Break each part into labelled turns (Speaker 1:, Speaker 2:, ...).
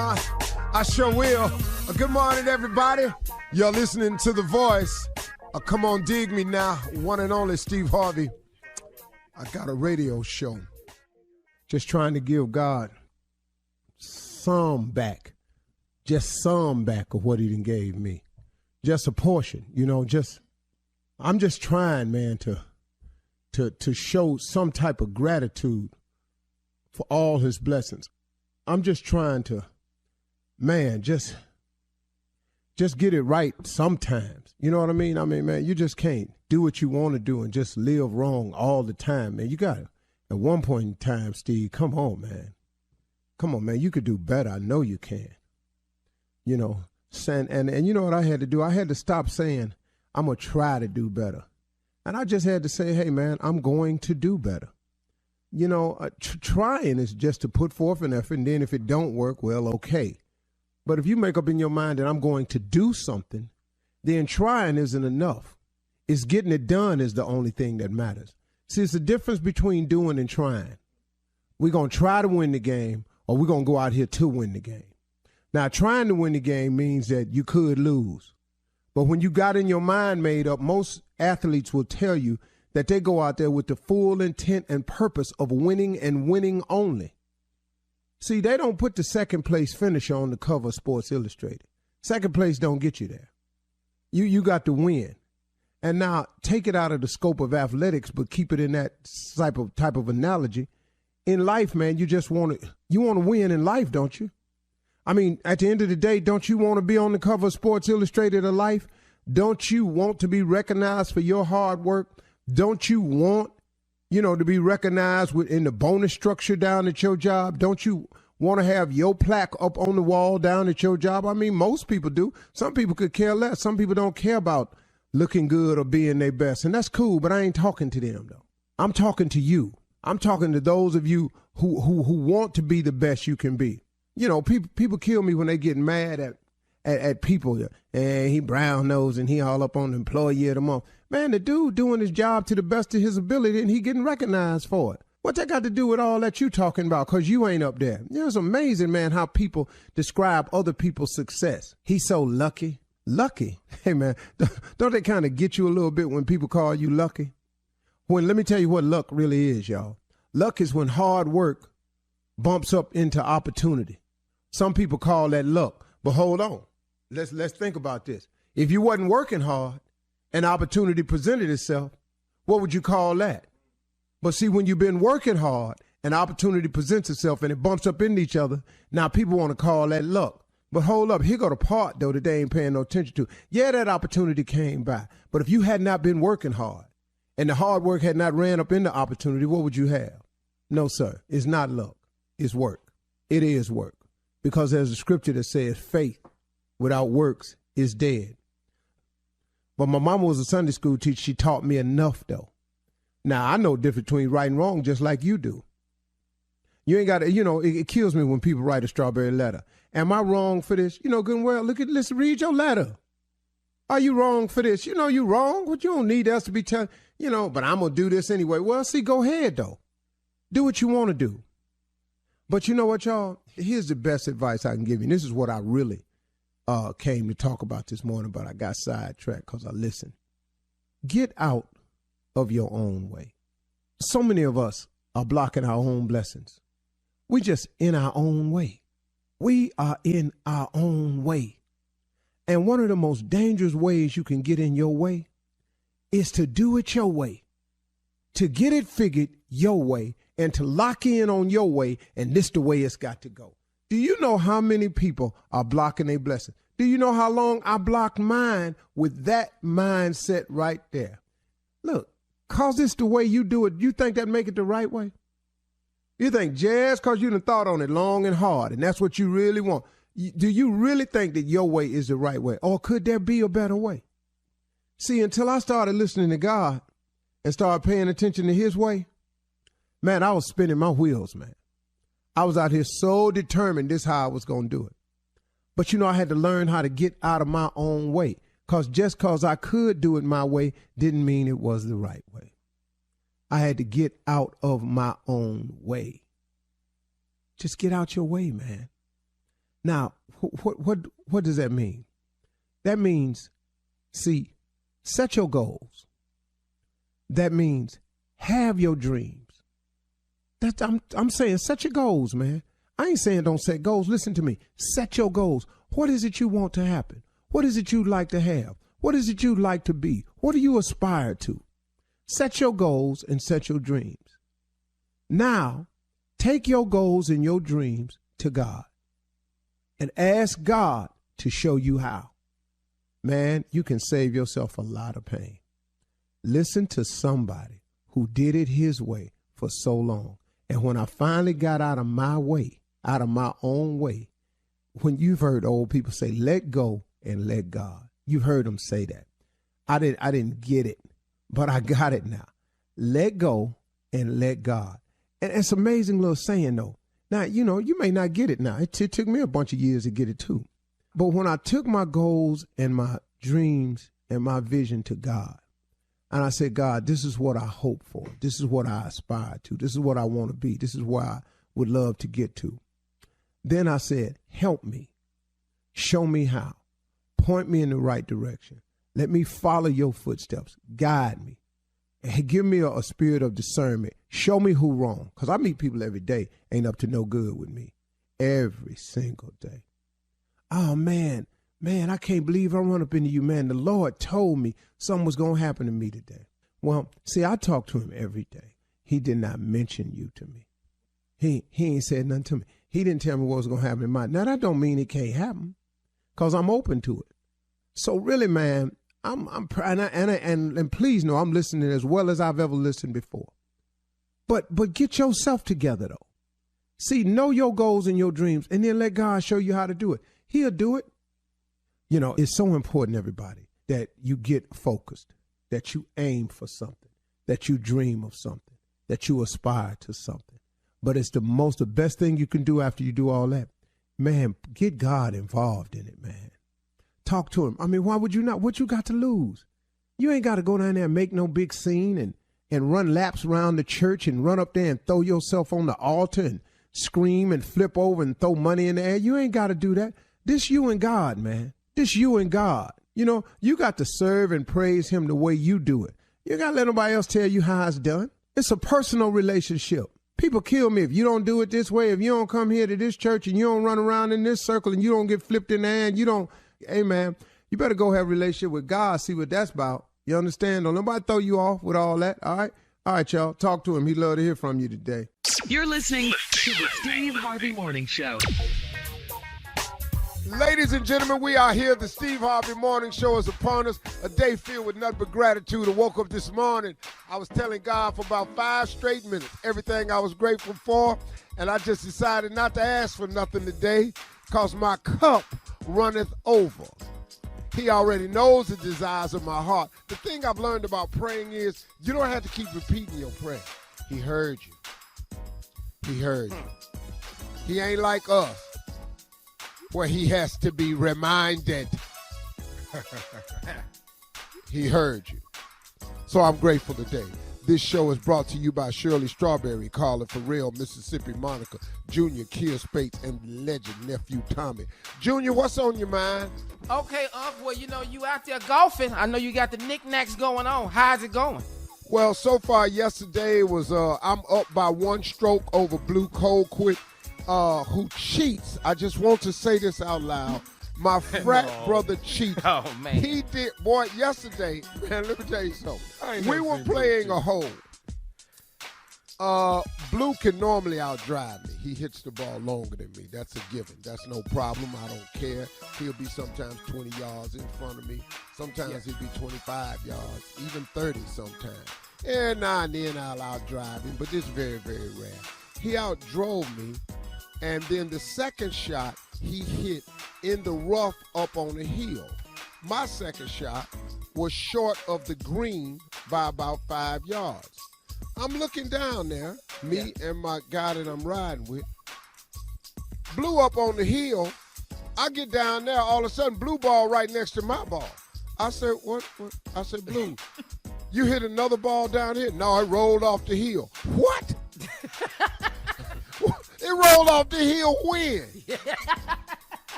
Speaker 1: I sure will. Good morning, everybody. You're listening to The Voice. Come on, dig me now. One and only Steve Harvey. I got a radio show. Just trying to give God some back. Just some back of what he done gave me. Just a portion, I'm just trying, man, to show some type of gratitude for all his blessings. I'm just trying to, man, just get it right sometimes. You know what I mean? I mean, man, you just can't do what you want to do and just live wrong all the time, man. You got to, at one point in time, Steve, come on, man. Come on, man. You could do better. I know you can. And you know what I had to do? I had to stop saying, I'm going to try to do better. And I just had to say, hey, man, I'm going to do better. Trying is just to put forth an effort, and then if it don't work, well, okay. But if you make up in your mind that I'm going to do something, then trying isn't enough. It's getting it done is the only thing that matters. See, it's the difference between doing and trying. We're going to try to win the game, or we're going to go out here to win the game. Now, trying to win the game means that you could lose. But when you got in your mind made up, most athletes will tell you that they go out there with the full intent and purpose of winning and winning only. See, they don't put the second place finisher on the cover of Sports Illustrated. Second place don't get you there. You got to win. And now take it out of the scope of athletics, but keep it in that type of analogy. In life, man, you want to win in life, don't you? I mean, at the end of the day, don't you want to be on the cover of Sports Illustrated of Life? Don't you want to be recognized for your hard work? Don't you want, to be recognized in the bonus structure down at your job? Don't you want to have your plaque up on the wall down at your job? I mean, most people do. Some people could care less. Some people don't care about looking good or being their best. And that's cool, but I ain't talking to them, though. I'm talking to you. I'm talking to those of you who want to be the best you can be. People kill me when they get mad at people. And he brown nose and he all up on the employee of the month. Man, the dude doing his job to the best of his ability and he getting recognized for it. What that got to do with all that you talking about? Because you ain't up there. It's amazing, man, how people describe other people's success. He's so lucky. Lucky? Hey, man, don't they kind of get you a little bit when people call you lucky? Let me tell you what luck really is, y'all. Luck is when hard work bumps up into opportunity. Some people call that luck, but hold on. Let's think about this. If you wasn't working hard, an opportunity presented itself, what would you call that? But see, when you've been working hard, an opportunity presents itself and it bumps up into each other. Now people want to call that luck. But hold up, here go the part, though, that they ain't paying no attention to. Yeah, that opportunity came by. But if you had not been working hard and the hard work had not ran up into opportunity, what would you have? No, sir, it's not luck. It's work. It is work. Because there's a scripture that says faith without works is dead. But my mama was a Sunday school teacher. She taught me enough, though. Now, I know the difference between right and wrong just like you do. You ain't got to, it kills me when people write a strawberry letter. Am I wrong for this? Good and well, let's read your letter. Are you wrong for this? You wrong, but you don't need us to be telling, but I'm going to do this anyway. Well, see, go ahead, though. Do what you want to do. But you know what, y'all? Here's the best advice I can give you. And this is what I really came to talk about this morning, but I got sidetracked because I listened. Get out of your own way. So many of us are blocking our own blessings. We just in our own way. We are in our own way. And one of the most dangerous ways you can get in your way is to do it your way, to get it figured your way, and to lock in on your way, and this the way it's got to go. Do you know how many people are blocking their blessing? Do you know how long I blocked mine with that mindset right there? Look, cause this the way you do it, you think that make it the right way? You think just cause you done thought on it long and hard, and that's what you really want, do you really think that your way is the right way? Or could there be a better way? See, until I started listening to God and started paying attention to his way, man, I was spinning my wheels, man. I was out here so determined this how I was going to do it. But, I had to learn how to get out of my own way. Because just because I could do it my way didn't mean it was the right way. I had to get out of my own way. Just get out your way, man. Now, what does that mean? That means, see, set your goals. That means have your dreams. I'm saying set your goals, man. I ain't saying don't set goals. Listen to me. Set your goals. What is it you want to happen? What is it you'd like to have? What is it you'd like to be? What do you aspire to? Set your goals and set your dreams. Now, take your goals and your dreams to God and ask God to show you how. Man, you can save yourself a lot of pain. Listen to somebody who did it his way for so long. And when I finally got out of my way, out of my own way, when you've heard old people say, let go and let God. You've heard them say that. I didn't get it, but I got it now. Let go and let God. And it's an amazing little saying, though. Now, you may not get it now. It took me a bunch of years to get it, too. But when I took my goals and my dreams and my vision to God, and I said, God, this is what I hope for. This is what I aspire to. This is what I want to be. This is where I would love to get to. Then I said, help me. Show me how. Point me in the right direction. Let me follow your footsteps. Guide me. And give me a spirit of discernment. Show me who wrong. Because I meet people every day ain't up to no good with me. Every single day. Oh, man, I can't believe I run up into you, man. The Lord told me something was going to happen to me today. Well, see, I talk to him every day. He did not mention you to me. He ain't said nothing to me. He didn't tell me what was going to happen in mine. Now, that don't mean it can't happen because I'm open to it. So really, man, and please know I'm listening as well as I've ever listened before. But get yourself together, though. See, know your goals and your dreams, and then let God show you how to do it. He'll do it. It's so important, everybody, that you get focused, that you aim for something, that you dream of something, that you aspire to something. But it's the best thing you can do after you do all that. Man, get God involved in it, man. Talk to him. I mean, why would you not? What you got to lose? You ain't got to go down there and make no big scene and run laps around the church and run up there and throw yourself on the altar and scream and flip over and throw money in the air. You ain't got to do that. This you and God, man. This you and God. You got to serve and praise him the way you do it. You got to let nobody else tell you how it's done. It's a personal relationship. People kill me if you don't do it this way, if you don't come here to this church and you don't run around in this circle and you don't get flipped in the air and you don't, hey, man, you better go have a relationship with God, see what that's about. You understand? Don't nobody throw you off with all that, all right? All right, y'all, talk to him. He'd love to hear from you today.
Speaker 2: You're listening to the Steve Harvey Morning Show.
Speaker 3: Ladies and gentlemen, we are here. The Steve Harvey Morning Show is upon us. A day filled with nothing but gratitude. I woke up this morning. I was telling God for about 5 straight minutes everything I was grateful for, and I just decided not to ask for nothing today because my cup runneth over. He already knows the desires of my heart. The thing I've learned about praying is you don't have to keep repeating your prayer. He heard you. He heard you. He ain't like us, where he has to be reminded. He heard you. So I'm grateful today. This show is brought to you by Shirley Strawberry, Carla Farrell, Mississippi Monica, Junior, Kier Spates, and legend nephew Tommy. Junior, what's on your mind?
Speaker 4: Okay, Unc, well, you out there golfing. I know you got the knickknacks going on. How's it going?
Speaker 3: Well, so far yesterday was I'm up by 1 stroke over Blue Colquitt, who cheats. I just want to say this out loud. My frat brother cheated.
Speaker 4: Oh, man.
Speaker 3: He did, boy, yesterday, man, let me tell you something. We were playing a hole. Blue can normally outdrive me. He hits the ball longer than me. That's a given. That's no problem. I don't care. He'll be sometimes 20 yards in front of me. Sometimes he'll be 25 yards, even 30 sometimes. And now and then I'll outdrive him, but it's very, very rare. He outdrove me, and then the second shot he hit in the rough up on the hill. My second shot was short of the green by about 5 yards. I'm looking down there, me and my guy that I'm riding with. Blue up on the hill. I get down there, all of a sudden, Blue ball right next to my ball. I said, what? I said, Blue, you hit another ball down here? No, it rolled off the hill. What? It rolled off the hill when?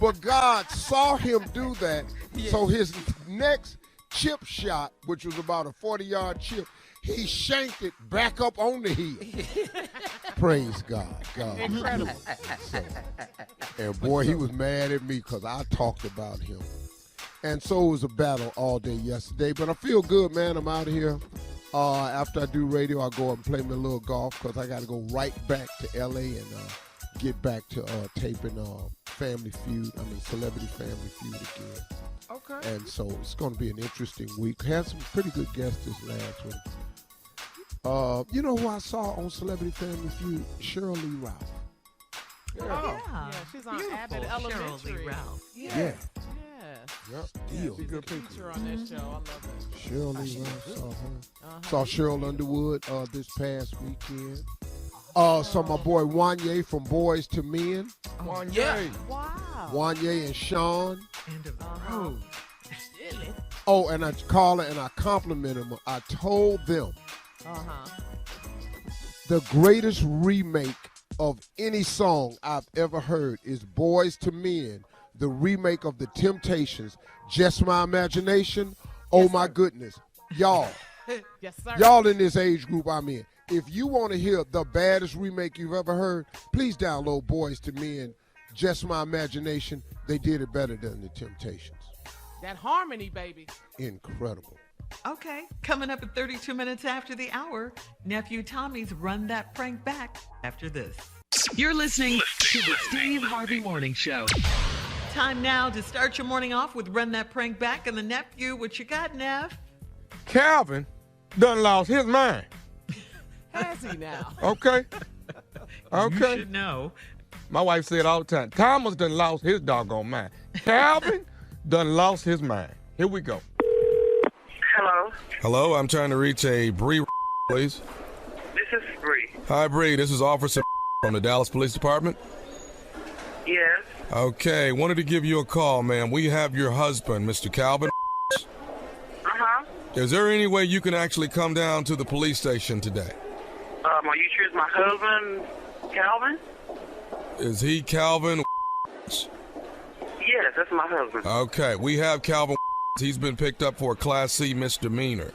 Speaker 3: But God saw him do that, so his next chip shot, which was about a 40-yard chip, he shanked it back up on the heel. Praise God.
Speaker 4: Incredible.
Speaker 3: So, and boy, he was mad at me because I talked about him. And so it was a battle all day yesterday. But I feel good, man. I'm out of here. After I do radio, I'll go and play me a little golf because I got to go right back to L.A. and get back to taping Celebrity Family Feud again.
Speaker 4: Okay.
Speaker 3: And so it's going to be an interesting week. Had some pretty good guests this last one. You know who I saw on Celebrity Family Feud? Cheryl Lee Ralph.
Speaker 4: Yeah, she's on Abbott Elementary.
Speaker 5: Cheryl Lee Ralph.
Speaker 3: Yeah.
Speaker 4: Yep.
Speaker 3: Still.
Speaker 4: She's a feature on that show. I love that.
Speaker 3: Cheryl Lee Ralph, saw her. Saw Cheryl Underwood this past weekend. Saw my boy Wanye from Boys to Men.
Speaker 4: Wanye. Yeah.
Speaker 5: Wow.
Speaker 3: Wanye and Sean.
Speaker 5: End of the road.
Speaker 4: Really?
Speaker 3: Oh, and I call her and I compliment him. I told them the greatest remake of any song I've ever heard is Boys to Men, the remake of The Temptations. Just My Imagination. Oh, my goodness. Y'all.
Speaker 4: Yes, sir.
Speaker 3: Y'all in this age group I'm in. If you want to hear the baddest remake you've ever heard, please download Boys to Men, Just My Imagination. They did it better than The Temptations.
Speaker 4: That harmony, baby.
Speaker 3: Incredible.
Speaker 5: Okay, coming up at 32 minutes after the hour, Nephew Tommy's Run That Prank Back after this.
Speaker 2: You're listening to the Steve Harvey Morning Show.
Speaker 5: Time now to start your morning off with Run That Prank Back and the nephew. What you got, Nev?
Speaker 6: Calvin done lost his mind.
Speaker 4: Has he now?
Speaker 6: Okay.
Speaker 5: You should know.
Speaker 6: My wife said all the time, Thomas done lost his doggone mind. Calvin done lost his mind. Here we go.
Speaker 7: Hello,
Speaker 8: Hello, I'm trying to reach a Bree, please.
Speaker 7: this is Bree.
Speaker 8: Hi, Bree. This is Officer from the Dallas Police Department.
Speaker 7: Yes.
Speaker 8: Okay, wanted to give you a call, ma'am. We have your husband, Mr. Calvin.
Speaker 7: Uh-huh.
Speaker 8: Is there any way you can actually come down to the police station today?
Speaker 7: Are you sure it's my husband, Calvin?
Speaker 8: Is he Calvin?
Speaker 7: Yes, that's my husband.
Speaker 8: Okay, we have Calvin. He's been picked up for a Class C misdemeanor.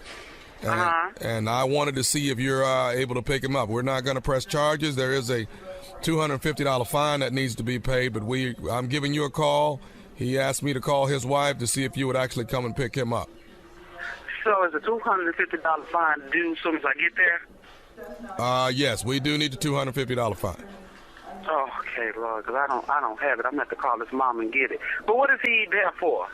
Speaker 8: And I wanted to see if you're able to pick him up. We're not going to press charges. There is a $250 fine that needs to be paid, but I'm giving you a call. He asked me to call his wife to see if you would actually come and pick him up.
Speaker 7: So is the $250 fine due as soon as I get there?
Speaker 8: Yes, we do need the $250 fine.
Speaker 7: Oh, okay, Lord, because I don't have it. I'm going to have to call his mom and get it. But what is he there for?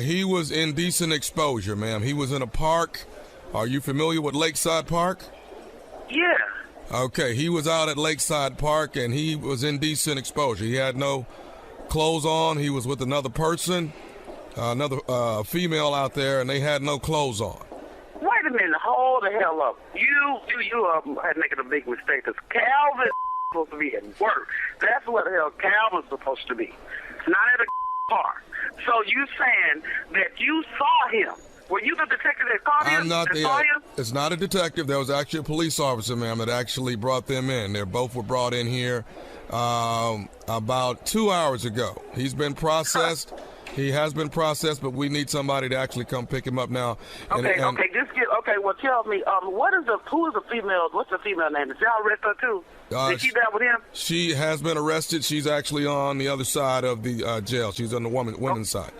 Speaker 8: He was indecent exposure, ma'am. He was in a park. Are you familiar with Lakeside Park?
Speaker 7: Yeah.
Speaker 8: Okay, he was out at Lakeside Park, and he was indecent exposure. He had no clothes on. He was with another person, another female out there, and they had no clothes on.
Speaker 7: Wait a minute. Hold the hell up. You are making a big mistake, because Calvin's supposed to be at work. That's what the hell Calvin's supposed to be. Not at a park. So you saying that you saw him? Were you the detective that caught him?
Speaker 8: I'm not
Speaker 7: saw him?
Speaker 8: It's not a detective. There was actually a police officer, ma'am, that actually brought them in. They both were brought in here about 2 hours ago. He's been processed. He has been processed, but we need somebody to actually come pick him up now.
Speaker 7: Okay. Well, tell me, who is the female? What's the female name? Did y'all arrest her too? Did she die with him?
Speaker 8: She has been arrested. She's actually on the other side of the jail. She's on the women's side.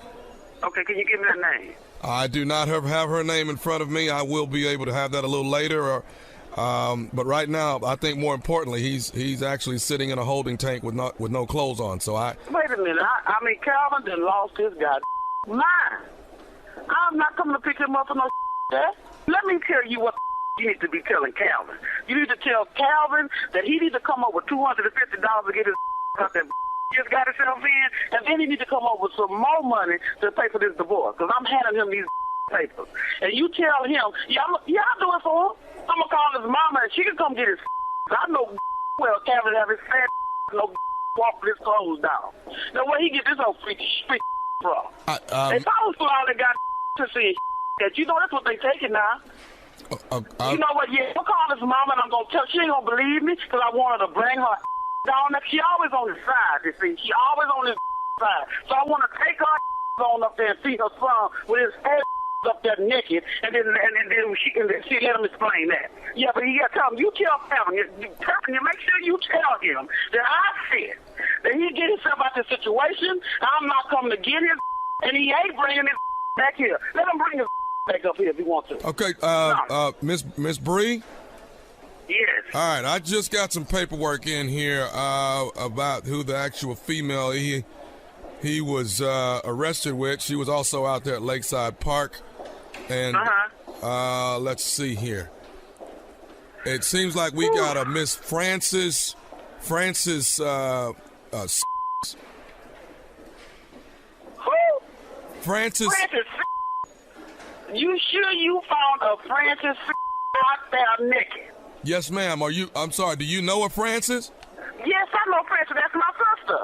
Speaker 7: Okay, can you give me that name?
Speaker 8: I do not have her name in front of me. I will be able to have that a little later. But right now, I think more importantly, he's actually sitting in a holding tank with no clothes on. So
Speaker 7: Wait a minute. I mean, Calvin done lost his mind. I'm not coming to pick him up for no that. Let me tell you what you need to be telling Calvin. You need to tell Calvin that he needs to come up with $250 to get his out that just got himself in, and then he need to come up with some more money to pay for this divorce, because I'm handing him these papers. And you tell him, I'll do it for him. I'm going to call his mama, and she can come get his I know well Calvin have his fat no walk with his clothes down. Now, where he get this old freaky from? If I was flying that got to see that, that's what they taking now. You know what? Yeah, I'm gonna call his mama, and I'm gonna tell. She ain't gonna believe me because I want her to bring her down there. She always on his side, you see. She always on his side. So I want to take her on up there and see her son with his head up there naked, and then she let him explain that. Yeah, but he got to tell him, you tell Kevin, you make sure you tell him that I said that he get himself out of the situation. I'm not coming to get his, and he ain't bringing his back here. Let him bring his back up here if he wants to.
Speaker 8: Okay, Miss Bree?
Speaker 7: Yes.
Speaker 8: All right, I just got some paperwork in here about who the actual female he was arrested with. She was also out there at Lakeside Park. And let's see here. It seems like we got a Miss Francis. Who? Francis.
Speaker 7: You sure you found a Francis out there naked?
Speaker 8: Yes, ma'am. I'm sorry. Do you know a Francis?
Speaker 7: Yes, I know Francis. That's my sister.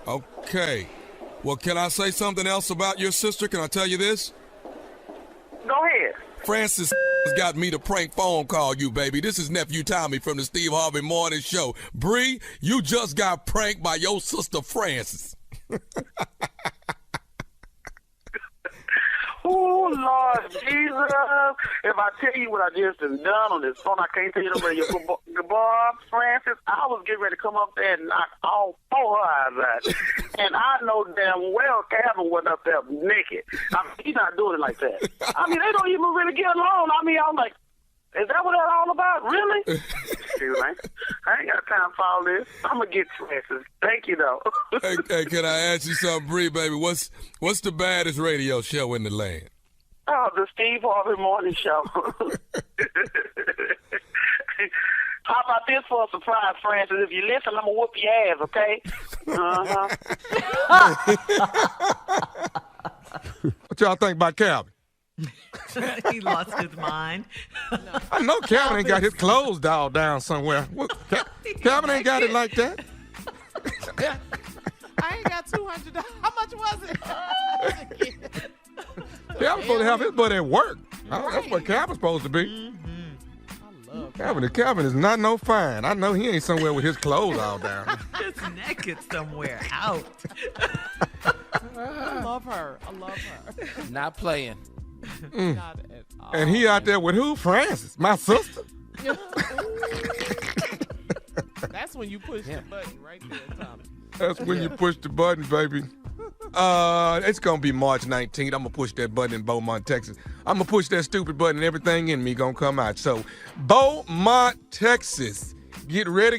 Speaker 8: Okay. Well, can I say something else about your sister? Can I tell you this?
Speaker 7: Go ahead.
Speaker 8: Francis has got me to prank phone call you, baby. This is Nephew Tommy from the Steve Harvey Morning Show. Bree, you just got pranked by your sister Francis.
Speaker 7: Oh, Lord Jesus. If I tell you what I just done on this phone, I can't tell you the radio. Goodbye, Francis. I was getting ready to come up there and knock all four eyes out. And I know damn well Calvin wasn't up there naked. I mean, he's not doing it like that. I mean, they don't even really get along. I mean, I'm like, is that what that's all about? Really? Excuse me. I ain't got time for all this. I'm going to get Francis. Thank you, though.
Speaker 8: Hey, can I ask you something, Bree, baby? What's the baddest radio show in the land?
Speaker 7: Oh, the Steve Harvey Morning Show. How about this for a surprise, Francis? If you listen, I'm going to whoop your ass, okay?
Speaker 6: What y'all think about Calvin?
Speaker 5: He lost his mind.
Speaker 6: I know Calvin ain't got his clothes dialed down somewhere. Calvin ain't got it like that.
Speaker 4: I ain't got $200. How much was it?
Speaker 6: Calvin's supposed to have his butt at work. That's what Calvin's supposed to be. Calvin is not no fine. I know he ain't somewhere with his clothes all down.
Speaker 5: His neck is somewhere out.
Speaker 4: I love her. Not playing. Not at all.
Speaker 6: And he out there with who? Francis, my sister.
Speaker 4: That's when you push the button right there, Tommy.
Speaker 6: That's when you push the button, baby. It's going to be March 19th. I'm going to push that button in Beaumont, Texas. I'm going to push that stupid button and everything in me going to come out. So, Beaumont, Texas. Get ready.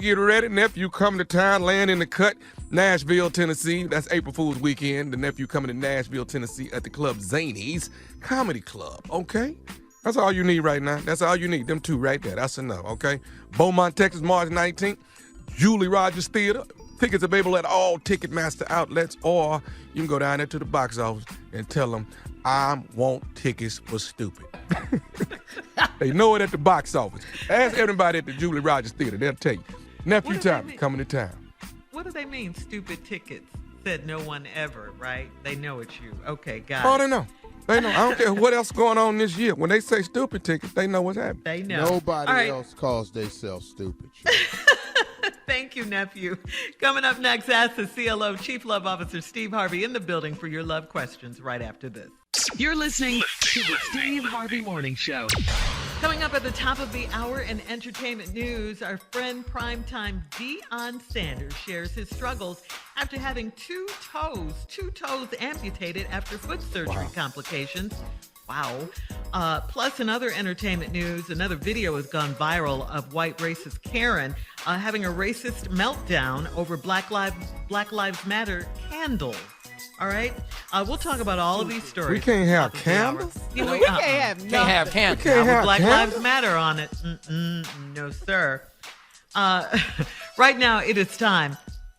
Speaker 6: Nephew coming to town, land in the cut. Nashville, Tennessee. That's April Fool's weekend. The nephew coming to Nashville, Tennessee at the Club Zanies Comedy Club, okay? That's all you need right now. That's all you need. Them two right there. That's enough, okay? Beaumont, Texas, March 19th. Julie Rodgers Theater. Tickets available at all Ticketmaster outlets, or you can go down there to the box office and tell them, I want tickets for stupid. They know it at the box office. Ask everybody at the Julie Rodgers Theater. They'll tell you. Nephew Tommy coming to town.
Speaker 5: What do they mean, stupid tickets? Said no one ever, right? They know it's you. Okay, got it.
Speaker 6: Oh, they know. I don't care what else going on this year. When they say stupid tickets, they know what's happening.
Speaker 5: They know.
Speaker 3: Nobody else calls themselves stupid.
Speaker 5: Thank you, nephew. Coming up next, ask the CLO Chief Love Officer Steve Harvey in the building for your love questions right after this.
Speaker 2: You're listening to the Steve Harvey Morning Show.
Speaker 5: Coming up at the top of the hour in entertainment news, our friend primetime Deion Sanders shares his struggles after having two toes amputated after foot surgery complications. Wow. Plus, in other entertainment news, another video has gone viral of white racist Karen having a racist meltdown over Black Lives Matter candles. All right? We'll talk about all of these stories.
Speaker 6: We can't have candles?
Speaker 5: Yeah,
Speaker 4: We can't have
Speaker 5: nothing.
Speaker 4: Can't have candles.
Speaker 6: Can't have
Speaker 5: Black
Speaker 6: candles?
Speaker 5: Lives Matter on it. No, sir. Right now, it is time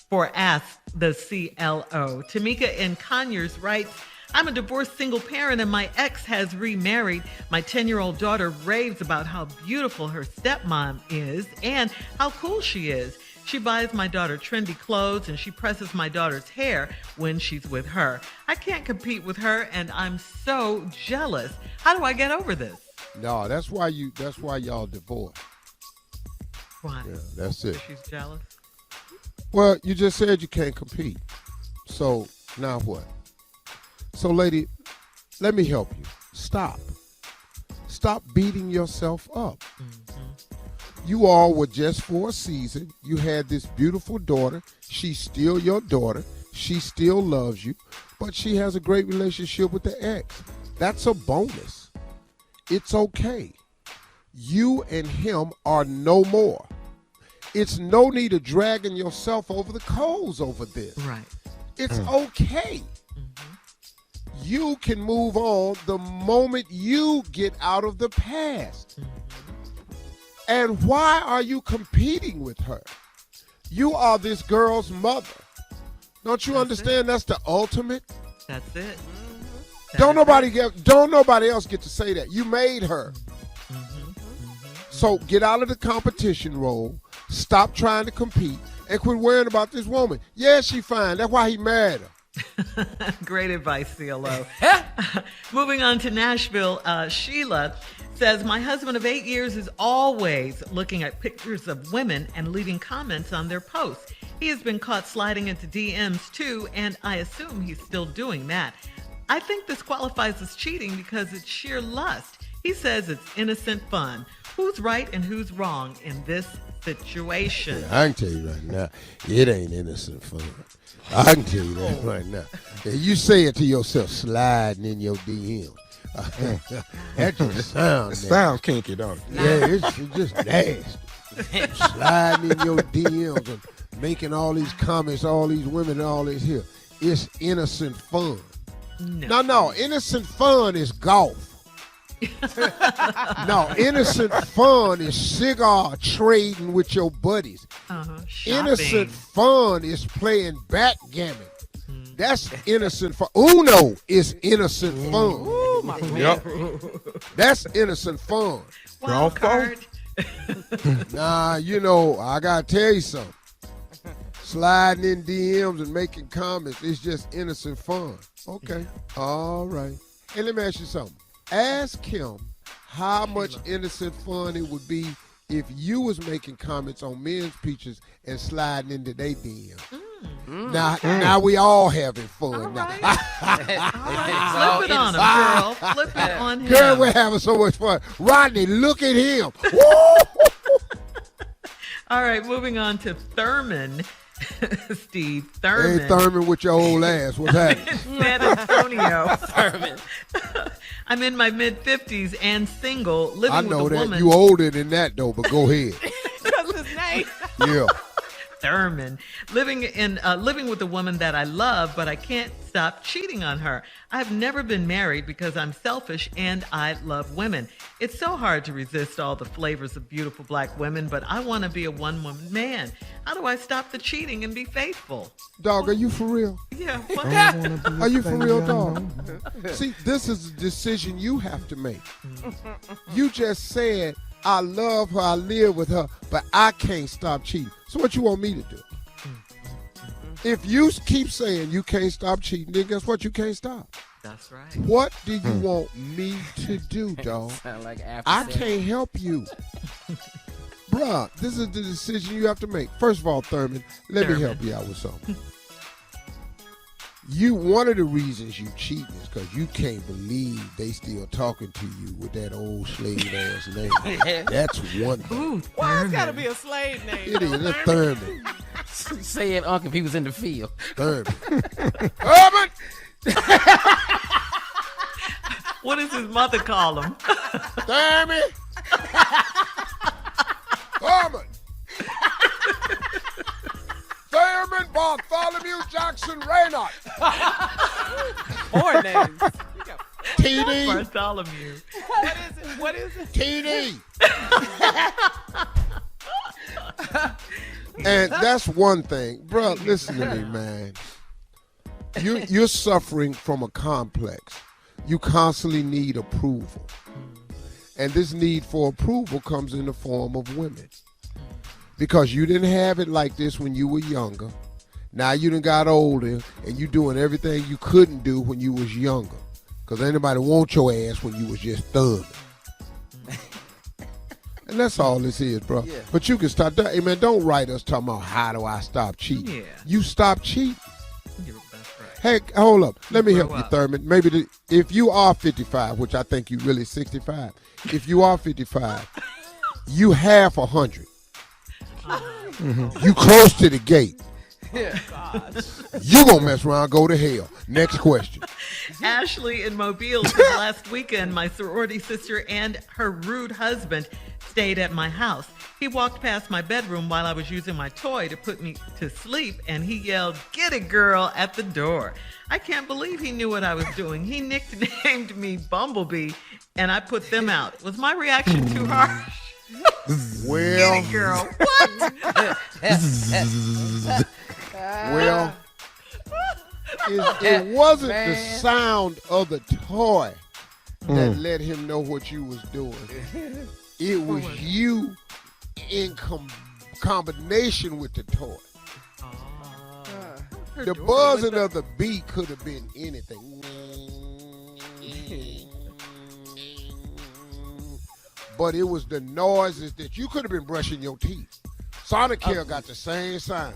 Speaker 5: for Ask the CLO. Tamika in Conyers writes, I'm a divorced single parent and my ex has remarried. My 10-year-old daughter raves about how beautiful her stepmom is and how cool she is. She buys my daughter trendy clothes and she presses my daughter's hair when she's with her. I can't compete with her and I'm so jealous. How do I get over this?
Speaker 3: No, that's why y'all divorced.
Speaker 5: Why?
Speaker 3: Yeah, that's it.
Speaker 5: She's jealous.
Speaker 3: Well, you just said you can't compete. So now what? So, lady, let me help you. Stop. Stop beating yourself up. Mm-hmm. You all were just for a season. You had this beautiful daughter. She's still your daughter. She still loves you, but she has a great relationship with the ex. That's a bonus. It's okay. You and him are no more. It's no need of dragging yourself over the coals over this.
Speaker 5: Right.
Speaker 3: It's okay. Mm-hmm. You can move on the moment you get out of the past. Mm-hmm. And why are you competing with her? You are this girl's mother. Don't you understand that's the ultimate?
Speaker 5: That's it.
Speaker 3: Don't nobody else get to say that. You made her. Mm-hmm. So get out of the competition role. Stop trying to compete and quit worrying about this woman. Yeah, she fine. That's why he married her.
Speaker 5: Great advice, CLO. Moving on to Nashville, Sheila says, my husband of 8 years is always looking at pictures of women and leaving comments on their posts. He has been caught sliding into DMs too, and I assume he's still doing that. I think this qualifies as cheating because it's sheer lust. He says it's innocent fun. Who's right and who's wrong in this situation?
Speaker 3: Yeah, I can tell you right now, it ain't innocent fun. I can tell you that right now. And you say it to yourself, sliding in your DM. That just
Speaker 6: sounds kinky, don't it?
Speaker 3: Yeah, it's just nasty. Sliding in your DMs and making all these comments, all these women, all this here. It's innocent fun. No, innocent fun is golf. No, innocent fun is cigar trading with your buddies. Innocent fun is playing backgammon. That's innocent fun. Uno is innocent fun.
Speaker 4: Ooh, my
Speaker 3: yep. That's innocent fun.
Speaker 5: Wild card.
Speaker 3: Nah, I gotta tell you something. Sliding in DMs and making comments, it's just innocent fun. Okay. All right. And let me ask you something. Ask him how much innocent fun it would be if you was making comments on men's pictures and sliding into their DM. Now we all having fun.
Speaker 5: All right. Flip it on him, girl. Flip it on him.
Speaker 3: Girl, we're having so much fun. Rodney, look at him.
Speaker 5: All right, moving on to Thurman. Steve Thurman.
Speaker 3: Hey, Thurman with your old ass. What's happening?
Speaker 5: San Antonio.
Speaker 4: Thurman.
Speaker 5: I'm in my mid-50s and single, living with a woman.
Speaker 3: I know that. You older than that, though, but go ahead.
Speaker 4: That's his name.
Speaker 3: Yeah.
Speaker 5: Thurman. Living with a woman that I love, but I can't stop cheating on her. I've never been married because I'm selfish and I love women. It's so hard to resist all the flavors of beautiful black women, but I want to be a one-woman man. How do I stop the cheating and be faithful?
Speaker 3: Dog, are you for real?
Speaker 5: Yeah.
Speaker 3: Are you for real, dog? See, this is a decision you have to make. You just said, I love her, I live with her, but I can't stop cheating. So what you want me to do? If you keep saying you can't stop cheating, then guess what? You can't stop.
Speaker 5: That's right.
Speaker 3: What do you want me to do, dog?
Speaker 4: Sound like
Speaker 3: I can't help you. Bruh, this is the decision you have to make. First of all, Thurman, let me help you out with something. One of the reasons you cheating is because you can't believe they still talking to you with that old slave ass name. That's one thing.
Speaker 5: Ooh,
Speaker 4: Why it's gotta be a slave name?
Speaker 3: It is a Thurman.
Speaker 4: Say it, Uncle, if he was in the field.
Speaker 3: Thurman. Thurman!
Speaker 5: What does his mother call him?
Speaker 3: Thurman! Thurman! Thurman Bartholomew Jackson Raynard.
Speaker 4: More names.
Speaker 3: TD.
Speaker 5: Bartholomew.
Speaker 4: What is it?
Speaker 3: TD. And that's one thing. Bro, listen to me, man. You're suffering from a complex. You constantly need approval. And this need for approval comes in the form of women. Because you didn't have it like this when you were younger. Now you done got older and you doing everything you couldn't do when you was younger. Because anybody want your ass when you was just thugging. And that's all this is, bro.
Speaker 4: Yeah.
Speaker 3: But you can stop that. Hey, man, don't write us talking about how do I stop cheating.
Speaker 5: Yeah.
Speaker 3: You stop cheating.
Speaker 5: That's right.
Speaker 3: Hey, hold up. Let me
Speaker 5: grow
Speaker 3: help you,
Speaker 5: up.
Speaker 3: Thurman. Maybe if you are 55, which I think you really 65, if you are 55, you half 100. You close to the gate.
Speaker 4: Yeah.
Speaker 3: You gonna mess around, go to hell. Next question.
Speaker 5: Ashley in Mobile said last weekend my sorority sister and her rude husband stayed at my house. He walked past my bedroom while I was using my toy to put me to sleep, and he yelled, "Get it, girl," at the door. I can't believe he knew what I was doing. He nicknamed me Bumblebee, and I put them out. Was my reaction too harsh?
Speaker 3: Well,
Speaker 5: Get it, girl. What?
Speaker 3: well, it wasn't the
Speaker 4: Man.
Speaker 3: sound of the toy that let him know what you was doing. It was you in combination with the toy. The buzzing of the bee could have been anything. But it was the noises that you could have been brushing your teeth. Sonicare got the same sound.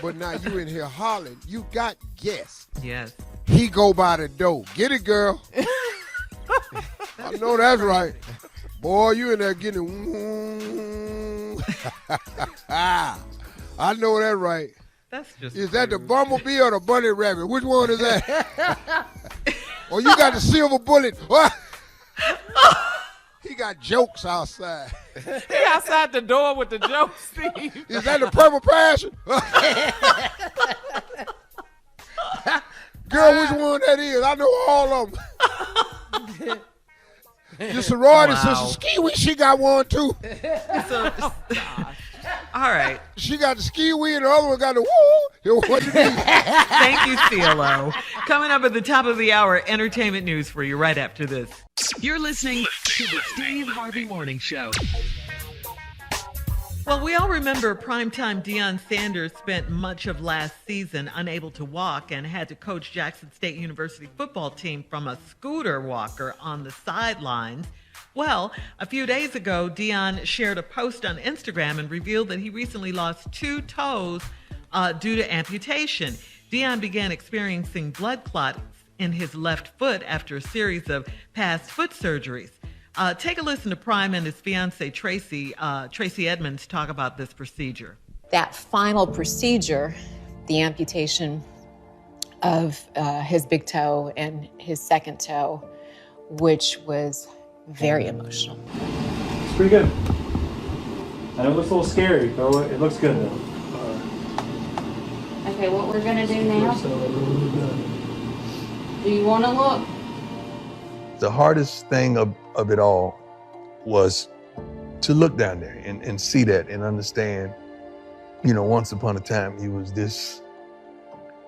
Speaker 3: But now you in here hollering. You got guests.
Speaker 5: Yes.
Speaker 3: He go by the door. Get it, girl. I know that's right. Boy, you in there getting. I know that right.
Speaker 5: That's just.
Speaker 3: Is that the bumblebee or the bunny rabbit? Which one is that? Oh, you got the silver bullet. What? He got jokes outside.
Speaker 4: He outside the door with the jokes, Steve.
Speaker 3: Is that the purple passion? Girl, which one that is? I know all of them. Your sorority sister, Skiwee, she got one too.
Speaker 5: So, all right.
Speaker 3: She got the Skiwee and the other one got the woo. What you need?
Speaker 5: Thank you, CLO. Coming up at the top of the hour, entertainment news for you right after this.
Speaker 2: You're listening to the Steve Harvey Morning Show.
Speaker 5: Well, we all remember primetime Deion Sanders spent much of last season unable to walk and had to coach Jackson State University football team from a scooter walker on the sidelines. Well, a few days ago, Deion shared a post on Instagram and revealed that he recently lost 2 toes due to amputation. Deion began experiencing blood clots in his left foot after a series of past foot surgeries. Take a listen to Prime and his fiancée, Tracy Edmonds, talk about this procedure.
Speaker 9: That final procedure, the amputation of his big toe and his second toe, which was very emotional.
Speaker 10: It's pretty good. I know it looks a little scary, but it looks good though.
Speaker 9: Okay, what we're gonna do now? Do you want to look?
Speaker 11: The hardest thing of it all was to look down there and see that and understand, once upon a time he was this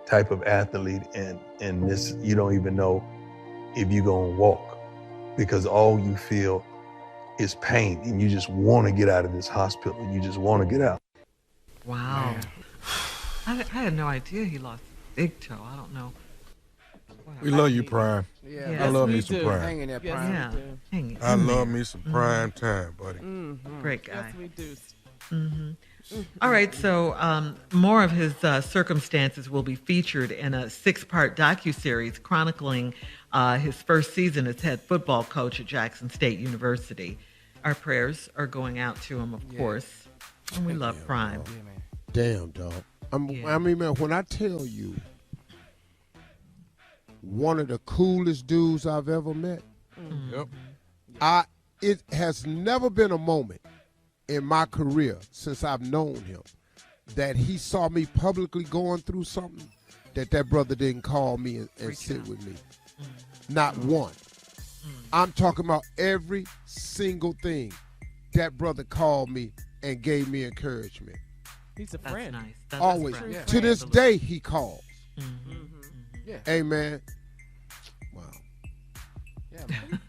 Speaker 11: type of athlete and this, you don't even know if you're gonna walk because all you feel is pain and you just want to get out of this hospital. You just want to get out.
Speaker 5: Wow. I had no idea he lost a big toe. I don't know.
Speaker 6: We love you, Prime.
Speaker 4: Yeah,
Speaker 5: Yes,
Speaker 6: I love me
Speaker 4: we
Speaker 6: some
Speaker 4: do.
Speaker 6: Prime.
Speaker 4: Hang in there,
Speaker 5: Yeah.
Speaker 4: Prime.
Speaker 5: Hang
Speaker 6: I
Speaker 5: in
Speaker 6: love
Speaker 5: there.
Speaker 6: me some Prime time, buddy.
Speaker 5: Great guy.
Speaker 4: Yes, we do.
Speaker 5: All right, so more of his circumstances will be featured in a 6-part docuseries chronicling his first season as head football coach at Jackson State University. Our prayers are going out to him, of course, and we love Prime.
Speaker 3: Damn, dog. I mean, man, when I tell you one of the coolest dudes I've ever met,
Speaker 6: Yep.
Speaker 3: it has never been a moment in my career since I've known him that he saw me publicly going through something that brother didn't call me and sit with me. Not one. I'm talking about every single thing that brother called me and gave me encouragement.
Speaker 4: He's a
Speaker 5: That's
Speaker 4: friend.
Speaker 5: nice. That's
Speaker 3: Always.
Speaker 5: a friend.
Speaker 4: Yeah.
Speaker 3: To this day, he calls.
Speaker 4: Yeah.
Speaker 3: Hey, man. Wow.
Speaker 4: Yeah, man.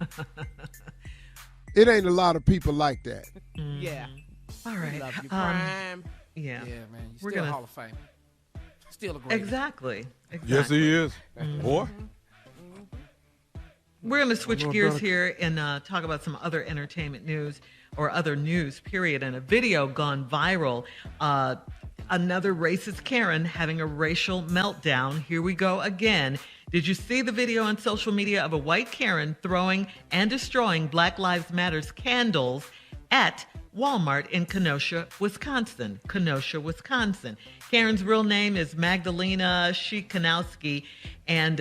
Speaker 3: It ain't a lot of people like that.
Speaker 4: Yeah.
Speaker 5: All
Speaker 4: We
Speaker 5: right.
Speaker 4: love you, Prime.
Speaker 5: Yeah.
Speaker 4: Yeah, man.
Speaker 5: We're
Speaker 4: You're still
Speaker 5: gonna-
Speaker 4: Hall of Fame. Still a great.
Speaker 5: Exactly.
Speaker 6: Yes, he is. Boy.
Speaker 5: We're going to switch gears here and talk about some other entertainment news or other news, period. And a video gone viral. Another racist Karen having a racial meltdown. Here we go again. Did you see the video on social media of a white Karen throwing and destroying Black Lives Matter's candles at Walmart in Kenosha, Wisconsin? Kenosha, Wisconsin. Karen's real name is Magdalena Cikanowski, and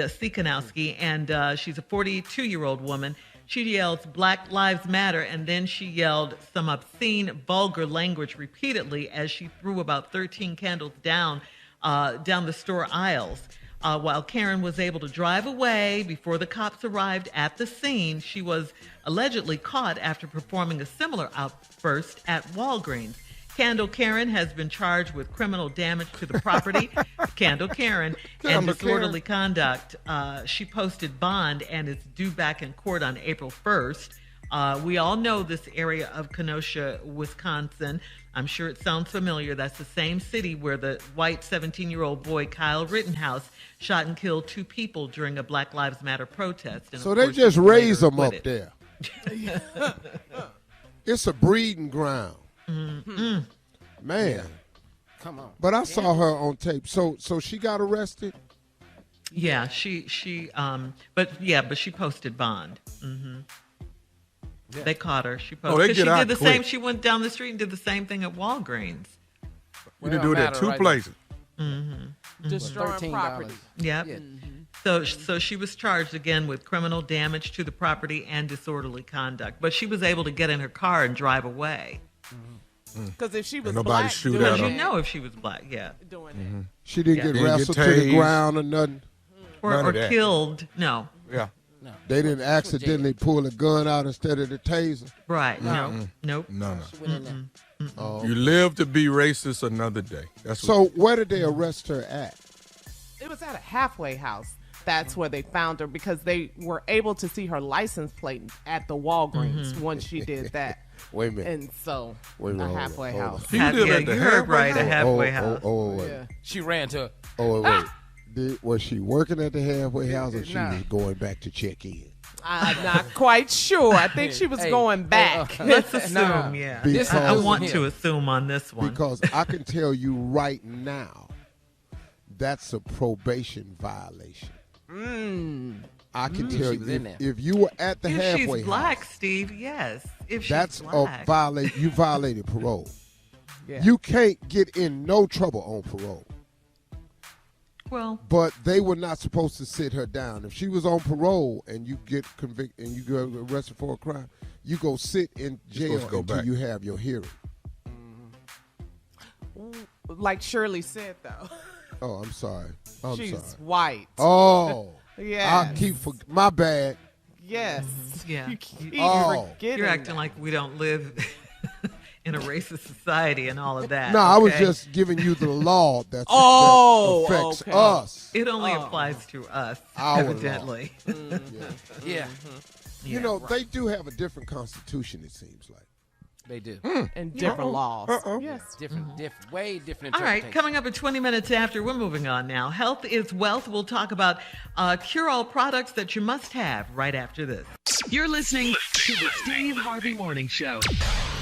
Speaker 5: she's a 42-year-old woman. She yells Black Lives Matter, and then she yelled some obscene, vulgar language repeatedly as she threw about 13 candles down the store aisles. While Karen was able to drive away before the cops arrived at the scene, she was allegedly caught after performing a similar outburst at Walgreens. Candle Karen has been charged with criminal damage to the property, Candle Karen, and disorderly conduct. She posted bond and is due back in court on April 1st. We all know this area of Kenosha, Wisconsin. I'm sure it sounds familiar. That's the same city where the white 17-year-old boy Kyle Rittenhouse shot and killed 2 people during a Black Lives Matter protest. And
Speaker 3: so they just raise them up there. It's a breeding ground.
Speaker 5: Mm-hmm.
Speaker 3: Man.
Speaker 4: Yeah. Come on.
Speaker 3: But I saw her on tape. So she got arrested?
Speaker 5: Yeah, but she posted bond. Mm-hmm. Yeah. They caught her. She posted. She did the same. She went down the street and did the same thing at Walgreens.
Speaker 6: You didn't do it at 2 places.
Speaker 5: Mm-hmm.
Speaker 12: Destroying property.
Speaker 5: Yep. Yeah. Mm-hmm. So she was charged again with criminal damage to the property and disorderly conduct. But she was able to get in her car and drive away.
Speaker 12: Because if she was
Speaker 6: nobody
Speaker 12: black,
Speaker 6: shoot at her.
Speaker 5: You know if she was black, yeah.
Speaker 12: Doing that.
Speaker 3: She didn't get wrestled to the ground or nothing.
Speaker 5: Or killed. No.
Speaker 6: Yeah.
Speaker 3: No. They didn't accidentally pull a gun out instead of the taser.
Speaker 5: Right. No. Nope.
Speaker 6: No. You live to be racist another day. That's
Speaker 3: so where did they arrest her at?
Speaker 12: It was at a halfway house. That's where they found her because they were able to see her license plate at the Walgreens once she did that.
Speaker 3: Wait a minute.
Speaker 12: And so a halfway house.
Speaker 5: You heard right, a halfway house.
Speaker 3: Wait.
Speaker 4: Yeah. She ran to.
Speaker 3: Wait. Was she working at the halfway house or she was going back to check in?
Speaker 12: I'm not quite sure. I think she was going back.
Speaker 5: Let's assume, yeah.
Speaker 3: Because,
Speaker 5: I want to assume on this one.
Speaker 3: Because I can tell you right now, that's a probation violation. I can tell you, if you were at the halfway house.
Speaker 5: If she's black, Steve, yes. If she's
Speaker 3: that's
Speaker 5: black.
Speaker 3: You violated parole.
Speaker 12: Yeah.
Speaker 3: You can't get in no trouble on parole.
Speaker 5: Well,
Speaker 3: but they were not supposed to sit her down. If she was on parole and you get convicted and you get arrested for a crime, you go sit in jail until you have your hearing.
Speaker 12: Like Shirley said, though.
Speaker 3: Oh, I'm sorry.
Speaker 12: She's white.
Speaker 3: Oh,
Speaker 12: yeah.
Speaker 3: My bad.
Speaker 12: Yes.
Speaker 5: Yeah.
Speaker 12: You keep
Speaker 5: You're acting like we don't live in a racist society and all of that.
Speaker 3: No, I was just giving you the law that affects us.
Speaker 5: It only applies to us, evidently.
Speaker 4: Yeah.
Speaker 12: You
Speaker 3: know, they do have a different constitution, it seems like.
Speaker 4: They do.
Speaker 12: And different laws.
Speaker 4: Yes. Different, way different
Speaker 5: All right, coming up at 20 minutes after, we're moving on now. Health is wealth. We'll talk about cure-all products that you must have right after this.
Speaker 2: You're listening to the Steve Harvey Morning Show.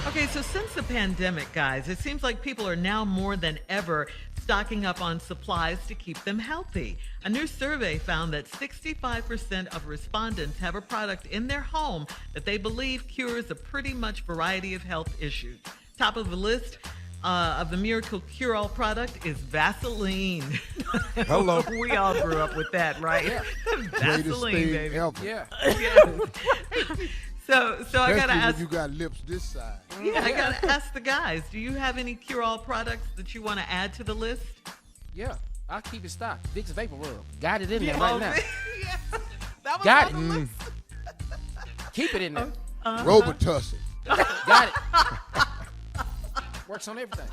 Speaker 5: Okay, so since the pandemic, guys, it seems like people are now more than ever stocking up on supplies to keep them healthy. A new survey found that 65% of respondents have a product in their home that they believe cures a pretty much variety of health issues. Top of the list of the miracle cure-all product is Vaseline.
Speaker 6: Hello.
Speaker 5: We all grew up with that, right?
Speaker 3: Yeah.
Speaker 5: Vaseline, baby.
Speaker 3: Ever.
Speaker 4: Yeah.
Speaker 5: So I gotta ask.
Speaker 3: You got lips this side.
Speaker 5: Yeah, I gotta ask the guys. Do you have any cure-all products that you want to add to the list?
Speaker 4: Yeah, I'll keep it stocked. Vicks Vapor Rub. Got it in there right now.
Speaker 12: Yes. That was
Speaker 4: Got
Speaker 12: on the list.
Speaker 4: Keep it in there.
Speaker 3: Robitussin.
Speaker 4: Got it. Works on everything.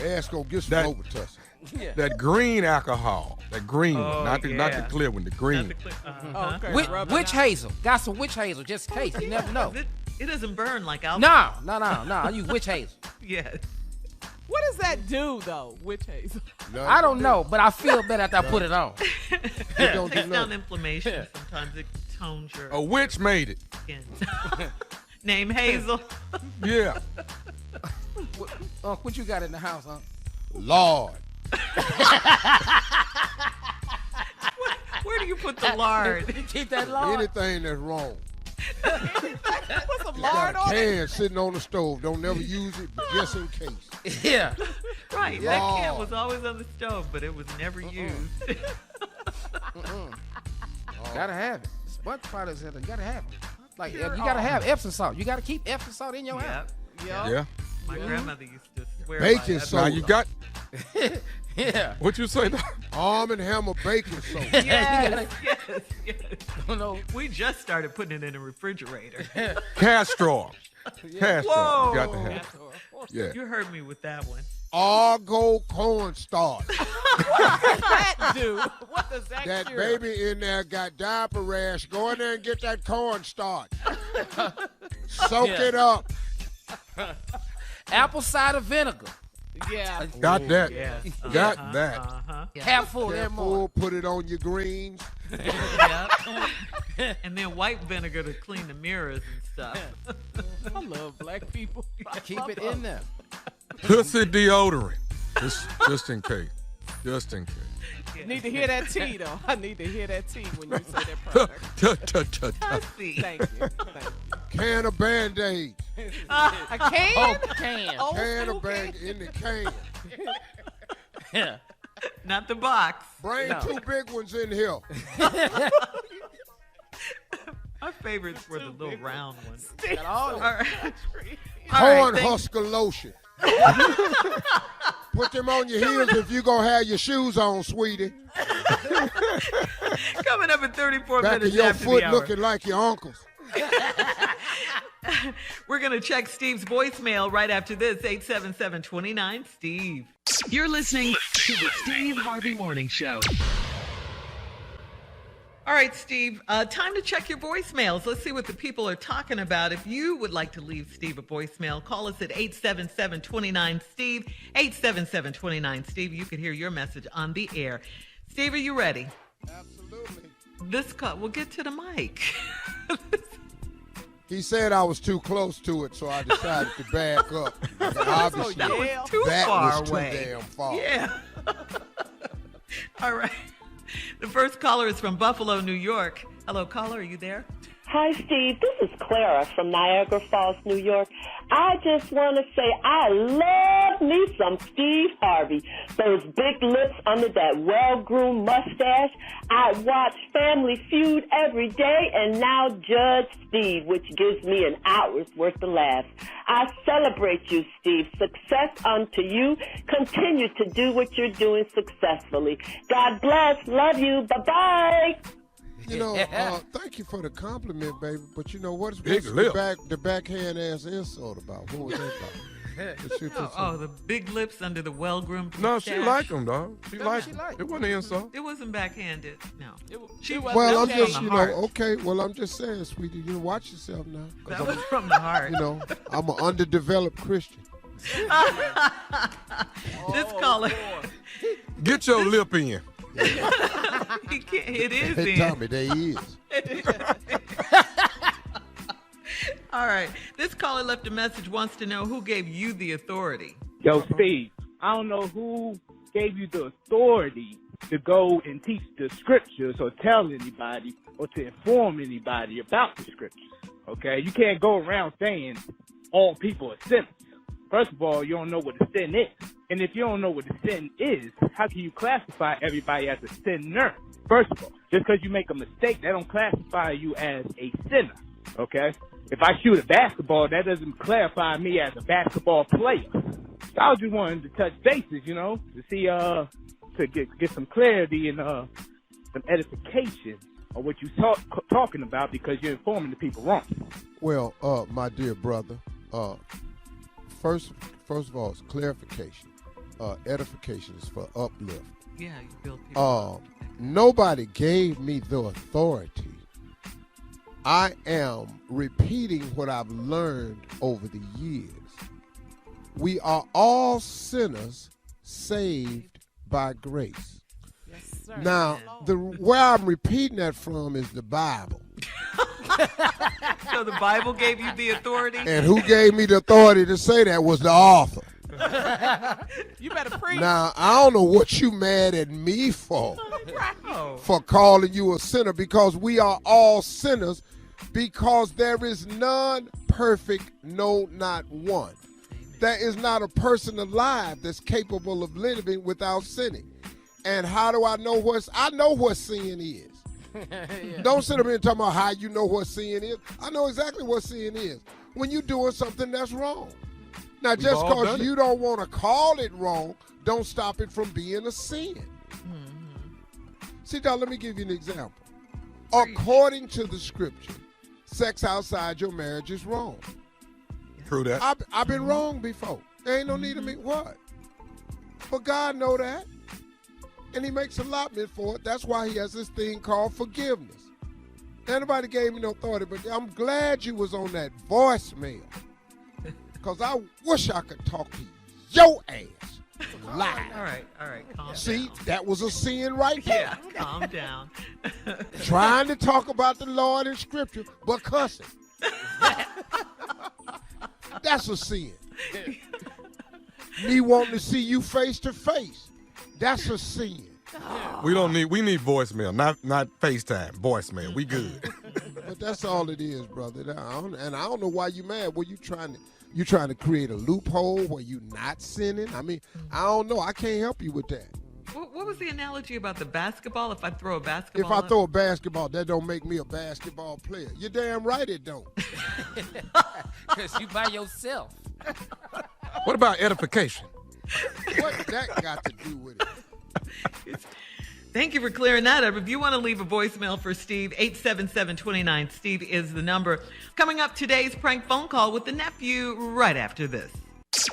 Speaker 3: Ass gonna get some Robitussin.
Speaker 4: Yeah.
Speaker 6: That green alcohol, that green one, not the clear one, the green.
Speaker 12: Okay.
Speaker 4: Witch hazel. Got some witch hazel just in case. You never know.
Speaker 5: It doesn't burn like alcohol.
Speaker 4: No. I use witch hazel.
Speaker 5: Yes.
Speaker 12: What does that do, though, witch hazel?
Speaker 4: I don't know, but I feel better after I put it on.
Speaker 5: It takes down inflammation. Sometimes it tones your
Speaker 6: A witch made it.
Speaker 5: skin. Name Hazel.
Speaker 6: Yeah.
Speaker 4: What you got in the house, huh?
Speaker 3: Lord.
Speaker 5: Where do you put the lard?
Speaker 4: Keep that lard.
Speaker 3: Anything that's wrong.
Speaker 12: Put some
Speaker 3: You
Speaker 12: lard
Speaker 3: got a
Speaker 12: on it.
Speaker 3: can sitting on the stove. Don't never use it, but just in case.
Speaker 4: Yeah.
Speaker 5: Right. That can was always on the stove, but it was never used.
Speaker 4: Gotta have it. Sponge products, you gotta have it. Like
Speaker 5: Pure
Speaker 4: you gotta have
Speaker 5: almond.
Speaker 4: Epsom salt. You gotta keep Epsom salt in your house.
Speaker 6: Yeah.
Speaker 5: My grandmother used to swear
Speaker 3: Baking
Speaker 5: by it.
Speaker 3: soda.
Speaker 6: Now you got.
Speaker 4: Yeah.
Speaker 6: What you say?
Speaker 3: Arm and Hammer baking soda.
Speaker 5: Yes.
Speaker 4: No.
Speaker 5: We just started putting it in the refrigerator.
Speaker 6: Castrol. Castrol.
Speaker 5: Whoa.
Speaker 6: You got to have it. Yeah.
Speaker 5: You heard me with that one.
Speaker 3: Argo cornstarch.
Speaker 12: What does that do? What does that
Speaker 3: That
Speaker 12: cure?
Speaker 3: baby in there got diaper rash. Go in there and get that cornstarch. Soak it up.
Speaker 4: Apple cider vinegar.
Speaker 12: Yeah.
Speaker 6: Got that.
Speaker 5: Yes.
Speaker 6: Got that.
Speaker 4: Half full every morning.
Speaker 3: Put it on your greens.
Speaker 5: And then white vinegar to clean the mirrors and stuff.
Speaker 12: I love black people.
Speaker 4: Keep it in there.
Speaker 6: Pussy deodorant. Just in case. Just in case.
Speaker 12: Need to hear that tea, though. I need to hear that tea when you say that product. Thank you.
Speaker 3: Can of Band-Aid.
Speaker 12: A can?
Speaker 4: Oh, can.
Speaker 12: Old
Speaker 3: Can
Speaker 12: school
Speaker 3: of Band in the can.
Speaker 4: Yeah.
Speaker 5: Not the box.
Speaker 3: Bring
Speaker 4: No.
Speaker 3: 2 big ones in here.
Speaker 5: My favorites were the little round ones.
Speaker 4: Got all that.
Speaker 3: Corn husker lotion. Put them on your heels if you going to have your shoes on, sweetie.
Speaker 5: Coming up in 34
Speaker 3: Back of
Speaker 5: minutes
Speaker 3: your
Speaker 5: after
Speaker 3: foot
Speaker 5: the hour.
Speaker 3: looking like your uncle's.
Speaker 5: We're going to check Steve's voicemail right after this. 877-29-STEVE.
Speaker 2: You're listening to the Steve Harvey Morning Show.
Speaker 5: All right, Steve, time to check your voicemails. Let's see what the people are talking about. If you would like to leave Steve a voicemail, call us at 877-29-STEVE, 877-29-STEVE. You can hear your message on the air. Steve, are you ready?
Speaker 3: Absolutely.
Speaker 5: This call, we'll get to the mic.
Speaker 3: He said I was too close to it, so I decided to back up. And obviously,
Speaker 5: That was too
Speaker 3: that
Speaker 5: far
Speaker 3: was
Speaker 5: away.
Speaker 3: too damn far.
Speaker 5: Yeah. All right. The first caller is from Buffalo, New York. Hello, caller. Are you there?
Speaker 13: Hi, Steve. This is Clara from Niagara Falls, New York. I just want to say I love me some Steve Harvey. Those big lips under that well-groomed mustache. I watch Family Feud every day and now Judge Steve, which gives me an hour's worth of laughs. I celebrate you, Steve. Success unto you. Continue to do what you're doing successfully. God bless. Love you. Bye-bye.
Speaker 3: You know, thank you for the compliment, baby. But you know what's
Speaker 6: Big
Speaker 3: the
Speaker 6: lip.
Speaker 3: backhand ass insult about? What was that about?
Speaker 5: The big lips under the well-groomed
Speaker 6: No, she
Speaker 5: mustache.
Speaker 6: liked him, dog. She
Speaker 4: That's
Speaker 6: liked
Speaker 4: what
Speaker 6: him.
Speaker 4: she liked.
Speaker 6: It wasn't an insult.
Speaker 5: It wasn't backhanded. No. She
Speaker 3: Well, I'm
Speaker 5: that was
Speaker 3: just,
Speaker 5: from
Speaker 3: you
Speaker 5: the
Speaker 3: know,
Speaker 5: heart.
Speaker 3: okay. Well, I'm just saying, sweetie, you know, watch yourself now. 'Cause
Speaker 5: That was from the heart.
Speaker 3: You know, I'm an underdeveloped Christian.
Speaker 5: This caller.
Speaker 6: Get your lip in.
Speaker 5: He can't, it is
Speaker 3: Hey,
Speaker 5: in.
Speaker 3: Tommy, there he is.
Speaker 5: All right. This caller left a message, wants to know who gave you the authority.
Speaker 14: Yo, Steve, I don't know who gave you the authority to go and teach the scriptures or tell anybody or to inform anybody about the scriptures, okay? You can't go around saying all people are sinners. First of all, you don't know what a sin is. And if you don't know what a sin is, how can you classify everybody as a sinner? First of all, just because you make a mistake, that don't classify you as a sinner, okay? If I shoot a basketball, that doesn't clarify me as a basketball player. So I was just wanting to touch bases, you know, to see, to get some clarity and some edification on what you're talking about, because you're informing the people wrong.
Speaker 3: Well, my dear brother, first of all, it's clarification. Edification is for uplift.
Speaker 5: Yeah, you build people.
Speaker 3: Nobody gave me the authority. I am repeating what I've learned over the years. We are all sinners saved by grace.
Speaker 12: Yes, sir.
Speaker 3: Now, where I'm repeating that from is the Bible.
Speaker 5: So the Bible gave you the authority?
Speaker 3: And who gave me the authority to say that was the author.
Speaker 12: You better preach.
Speaker 3: Now, I don't know what you mad at me for calling you a sinner, because we are all sinners, because there is none perfect, no, not one. There is not a person alive that's capable of living without sinning. And how do I know I know what sin is.
Speaker 4: Yeah.
Speaker 3: Don't sit up here and talk about how you know what sin is. I know exactly what sin is. When you're doing something that's wrong. Now, just because you don't want to call it wrong, don't stop it from being a sin. See, Doc, let me give you an example. According to the scripture, sex outside your marriage is wrong.
Speaker 6: True that.
Speaker 3: I've been wrong before. There ain't no need of me. What? But God know that. And he makes allotment for it. That's why he has this thing called forgiveness. Nobody gave me no authority, but I'm glad you was on that voicemail. Because I wish I could talk to your ass live.
Speaker 5: All right. Calm
Speaker 3: See,
Speaker 5: down.
Speaker 3: that was a sin right there.
Speaker 5: Yeah, calm down.
Speaker 3: Trying to talk about the Lord in scripture, but cussing. That's a sin. Me wanting to see you face to face. That's a sin.
Speaker 6: We need voicemail, not FaceTime. Voicemail. We good.
Speaker 3: But that's all it is, brother. And I don't know why you mad. Were you trying to create a loophole where you not sinning? I mean, I don't know. I can't help you with that.
Speaker 5: What was the analogy about the basketball? If I throw a basketball
Speaker 3: If I throw a basketball, that don't make me a basketball player. You're damn right it don't.
Speaker 4: Because you by yourself.
Speaker 6: What about edification?
Speaker 3: What that got to do with it?
Speaker 5: Thank you for clearing that up. If you want to leave a voicemail for Steve, 877-29. Steve is the number. Coming up, today's prank phone call with the nephew right after this.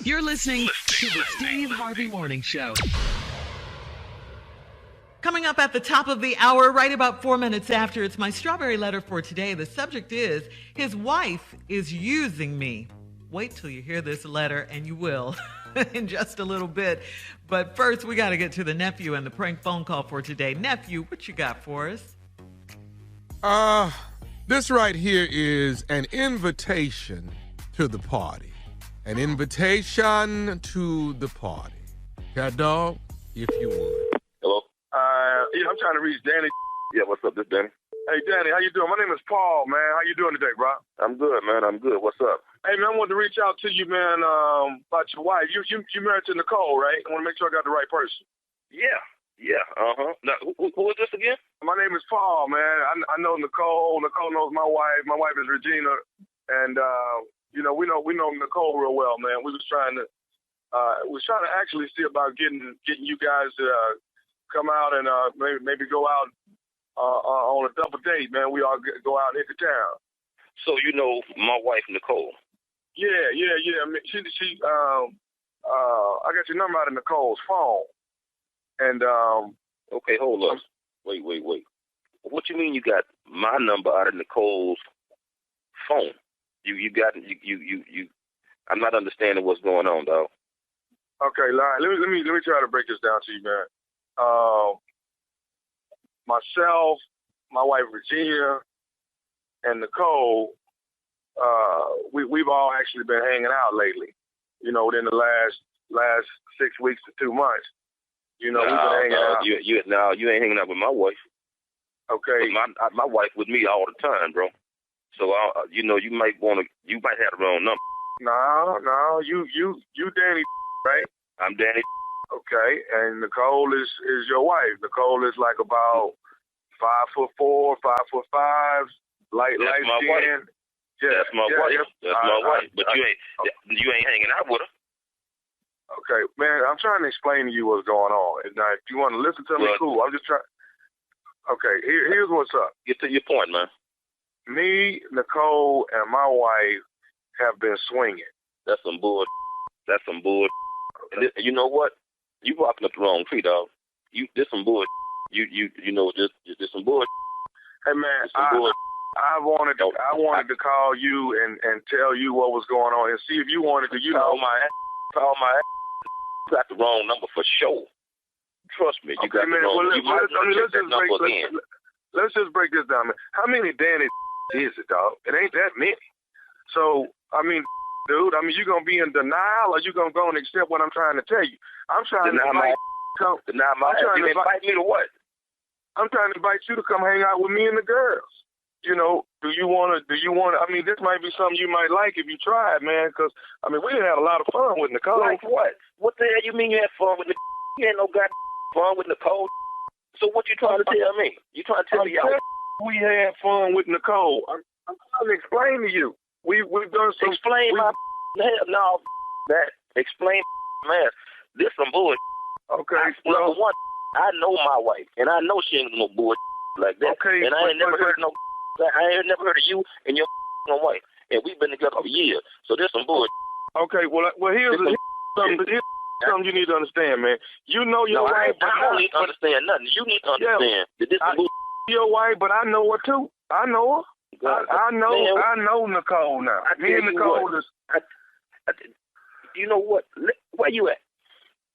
Speaker 2: You're listening to the Steve Harvey Morning Show.
Speaker 5: Coming up at the top of the hour, right about 4 minutes after, it's my strawberry letter for today. The subject is, his wife is using me. Wait till you hear this letter, and you will in just a little bit. But first, we got to get to the nephew and the prank phone call for today. Nephew, what you got for us?
Speaker 6: This right here is an invitation to the party. An invitation to the party. Cat dog, if you would.
Speaker 15: Hello? Yeah, I'm trying to reach Danny. Yeah, what's up, this Danny? Hey, Danny, how you doing? My name is Paul, man. How you doing today, bro? I'm good, man. I'm good. What's up? Hey, man, I wanted to reach out to you, man, about your wife. You married to Nicole, right? I want to make sure I got the right person. Yeah, uh-huh. Now, who is this again? My name is Paul, man. I know Nicole. Nicole knows my wife. My wife is Regina. And, we know Nicole real well, man. We was trying to actually see about getting you guys to come out and maybe go out on a double date, man. We all go out into town. So you know my wife, Nicole? Yeah. I mean, she I got your number out of Nicole's phone. And okay, hold up. Wait. What you mean you got my number out of Nicole's phone? You got you. I'm not understanding what's going on, dog. Okay, let me try to break this down to you, man. Myself, my wife Regina, and Nicole, we've all actually been hanging out lately. Within the last 6 weeks to 2 months. We've been hanging out. You ain't hanging out with my wife. Okay. My wife with me all the time, bro. So you might have the wrong number. No, you Danny, right? I'm Danny. Okay, and Nicole is your wife. Nicole is like about 5'4", 5'5", light skin. Yeah, that's my wife. That's my wife. But you ain't hanging out with her. Okay, man, I'm trying to explain to you what's going on. Now, if you want to listen to me, cool. I'm just trying. Okay, here's what's up. Get to your point, man. Me, Nicole, and my wife have been swinging. That's some bull. That's some bull. Okay. And you know what? You walking up the wrong tree, dog. This some bull. This some bull. Hey man, I wanted to call you and tell you what was going on and see if you wanted to. Call my ass. You got the wrong number for sure. Trust me, you got the wrong. Let's just break this down, man. How many Danny is it, dog? It ain't that many. So, I mean, dude, you going to be in denial or you going to go and accept what I'm trying to tell you? I'm trying to invite me to what? I'm trying to invite you to come hang out with me and the girls. You know, do you want to, this might be something you might like if you try it, man, because, we done had a lot of fun with Nicole.
Speaker 16: Like what? What the hell you mean you had fun with Nicole? You had no goddamn fun with Nicole. So what you trying to tell me? You trying to tell me y'all?
Speaker 15: We had fun with Nicole. I'm trying to explain to you. We've done some...
Speaker 16: Explain no, that. Explain, man. This some bullshit.
Speaker 15: Okay.
Speaker 16: Number one, I know my wife, and I know she ain't no bullshit like that. Okay. And I ain't never heard of you and your wife. And we've been together for years. So there's some bullshit.
Speaker 15: Okay, well here's something you need to understand, man. You know your wife.
Speaker 16: I don't need to understand nothing. You need to understand that this is
Speaker 15: your wife, but I know her too. I know her. I know Nicole now. Me and Nicole is.
Speaker 16: You know what? Where you at?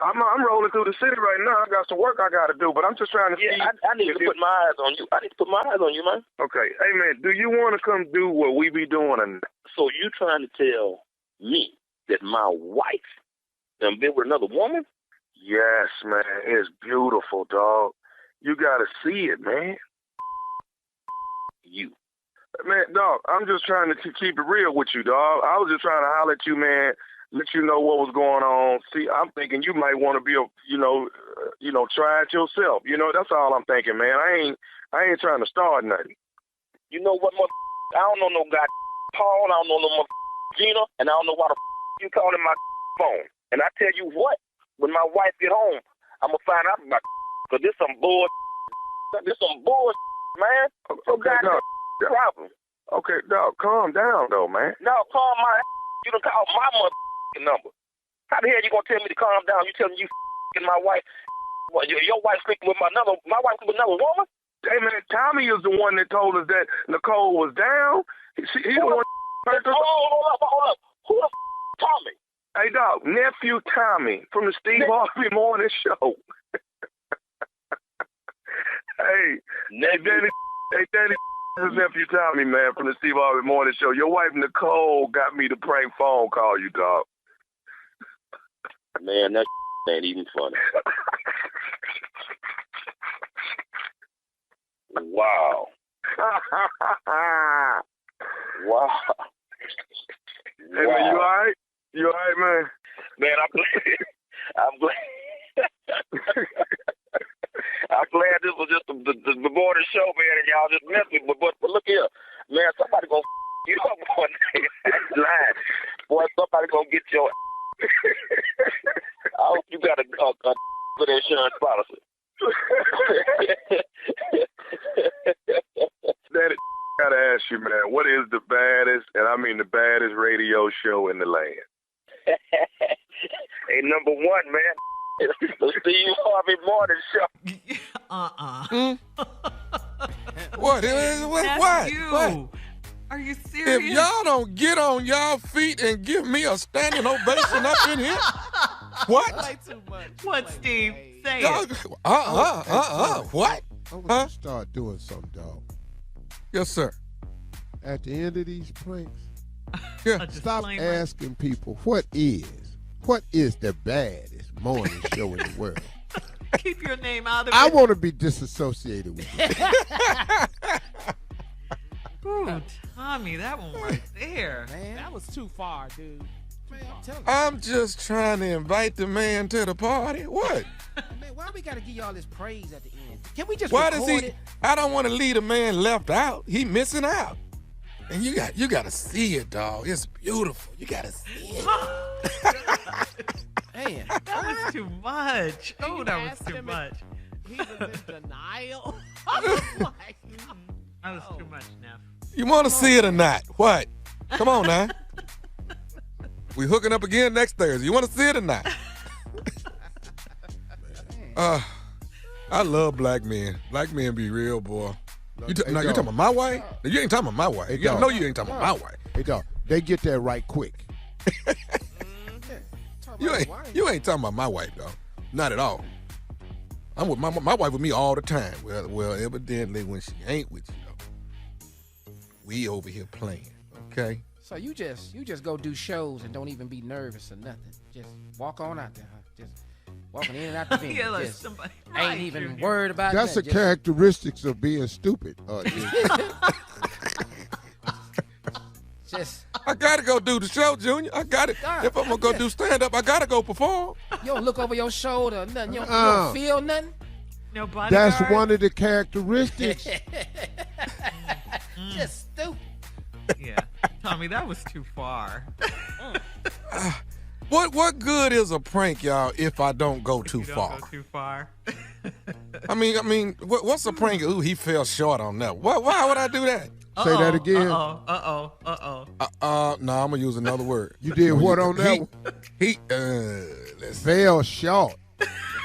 Speaker 15: I'm rolling through the city right now. I got some work I got to do, but I'm just trying to see.
Speaker 16: I need to put my eyes on you. I need to put my eyes on you, man.
Speaker 15: Okay. Hey, man, do you want to come do what we be doing?
Speaker 16: So you trying to tell me that my wife done been with another woman?
Speaker 15: Yes, man. It's beautiful, dog. You got to see it, man.
Speaker 16: You.
Speaker 15: Man, dog, I'm just trying to keep it real with you, dog. I was just trying to holler at you, man, let you know what was going on. See, I'm thinking you might want to be, try it yourself. That's all I'm thinking, man. I ain't trying to start nothing.
Speaker 16: You know what, I don't know no guy Paul, I don't know no Gina, and I don't know why the you calling my phone. And I tell you what, when my wife get home, I'm going to find out about because this some bullshit. This some bullshit, man.
Speaker 15: Okay, dog.
Speaker 16: Problem.
Speaker 15: Okay, dog, calm down, though, man.
Speaker 16: No, calm my you done call my motherfucking number. How the hell you gonna tell me to calm down? You telling you and my wife, well, your wife sleeping with my wife with another woman?
Speaker 15: Hey, man, Tommy is the one that told us that Nicole was down. He's the one.
Speaker 16: Hold up. Who the Tommy?
Speaker 15: Hey, dog, nephew Tommy from the Steve Harvey Morning Show. Hey, Danny. This is nephew Tommy, man, from the Steve Harvey Morning Show. Your wife, Nicole, got me to prank phone call you, dog.
Speaker 16: Man, that ain't even funny. Wow. Wow.
Speaker 15: Hey, man, you all right? You all right, man?
Speaker 16: Man, I'm glad. I'm glad this was just the morning show, man, and y'all just messed with me. But look here, man, somebody gonna you up one day. That's lying. Boy, somebody gonna get your I hope you got a good insurance policy.
Speaker 15: Daddy, gotta ask you, man, what is the baddest, and I mean the baddest radio show in the land?
Speaker 16: Hey, number one, man. The Steve Harvey Morning Show.
Speaker 8: What? What?
Speaker 5: You. Are you serious?
Speaker 8: If y'all don't get on y'all feet and give me a standing ovation up in here, what?
Speaker 12: Play too much.
Speaker 5: What, Steve? Say
Speaker 8: it. What?
Speaker 3: I want you to start doing something, dog.
Speaker 8: Yes, sir.
Speaker 3: At the end of these pranks,
Speaker 5: stop
Speaker 3: asking people what is the baddest morning show in the world.
Speaker 5: Keep your name out of it.
Speaker 3: I want to be disassociated with you.
Speaker 5: Ooh, Tommy, that one right there.
Speaker 12: Man, that was too far, dude.
Speaker 8: I'm just trying to invite the man to the party. What?
Speaker 4: Man, why we gotta give you all this praise at the end? Can we just
Speaker 8: Why
Speaker 4: record
Speaker 8: does he?
Speaker 4: it?
Speaker 8: I don't want to leave a man left out. He missing out. And you got to see it, dog. It's beautiful. You got to see it.
Speaker 4: Man,
Speaker 5: that was too much. Oh, that was too much.
Speaker 12: He was in denial.
Speaker 5: That was too much, Neff.
Speaker 8: You want to see it or not? What? Come on now. We hooking up again next Thursday. You want to see it or not? I love black men. Black men be real, boy. You talking about my wife? You ain't talking about my wife. I know you ain't talking about my wife.
Speaker 3: Hey, dog, they get that right quick.
Speaker 8: You ain't talking about my wife, though. Not at all. I'm with my wife with me all the time. Well, evidently when she ain't with you, though.
Speaker 6: We over here playing, okay?
Speaker 4: So you just go do shows and don't even be nervous or nothing. Just walk on out there, huh? Just walking in and out the venue.
Speaker 5: Yeah, like
Speaker 4: just
Speaker 5: somebody.
Speaker 4: ain't
Speaker 5: Right,
Speaker 4: even
Speaker 5: Junior.
Speaker 4: worried about
Speaker 3: That's
Speaker 4: that.
Speaker 3: a characteristics of being stupid.
Speaker 4: Just
Speaker 6: I gotta go do the show, Junior. I got it. If I'm gonna go do stand-up, I gotta go perform.
Speaker 4: you don't look over your shoulder, nothing. You don't feel nothing.
Speaker 5: No bodyguard.
Speaker 3: That's one of the characteristics.
Speaker 4: Just stupid.
Speaker 5: Yeah, Tommy, that was too far.
Speaker 6: What good is a prank, y'all, if I don't go too
Speaker 5: You don't
Speaker 6: far?
Speaker 5: go too far.
Speaker 6: I mean, what's a prank? Ooh, he fell short on that. Why would I do that?
Speaker 3: Say that again.
Speaker 5: Uh-oh.
Speaker 6: No, I'm gonna use another word.
Speaker 3: You did what on that one?
Speaker 6: Let's
Speaker 3: Fell short.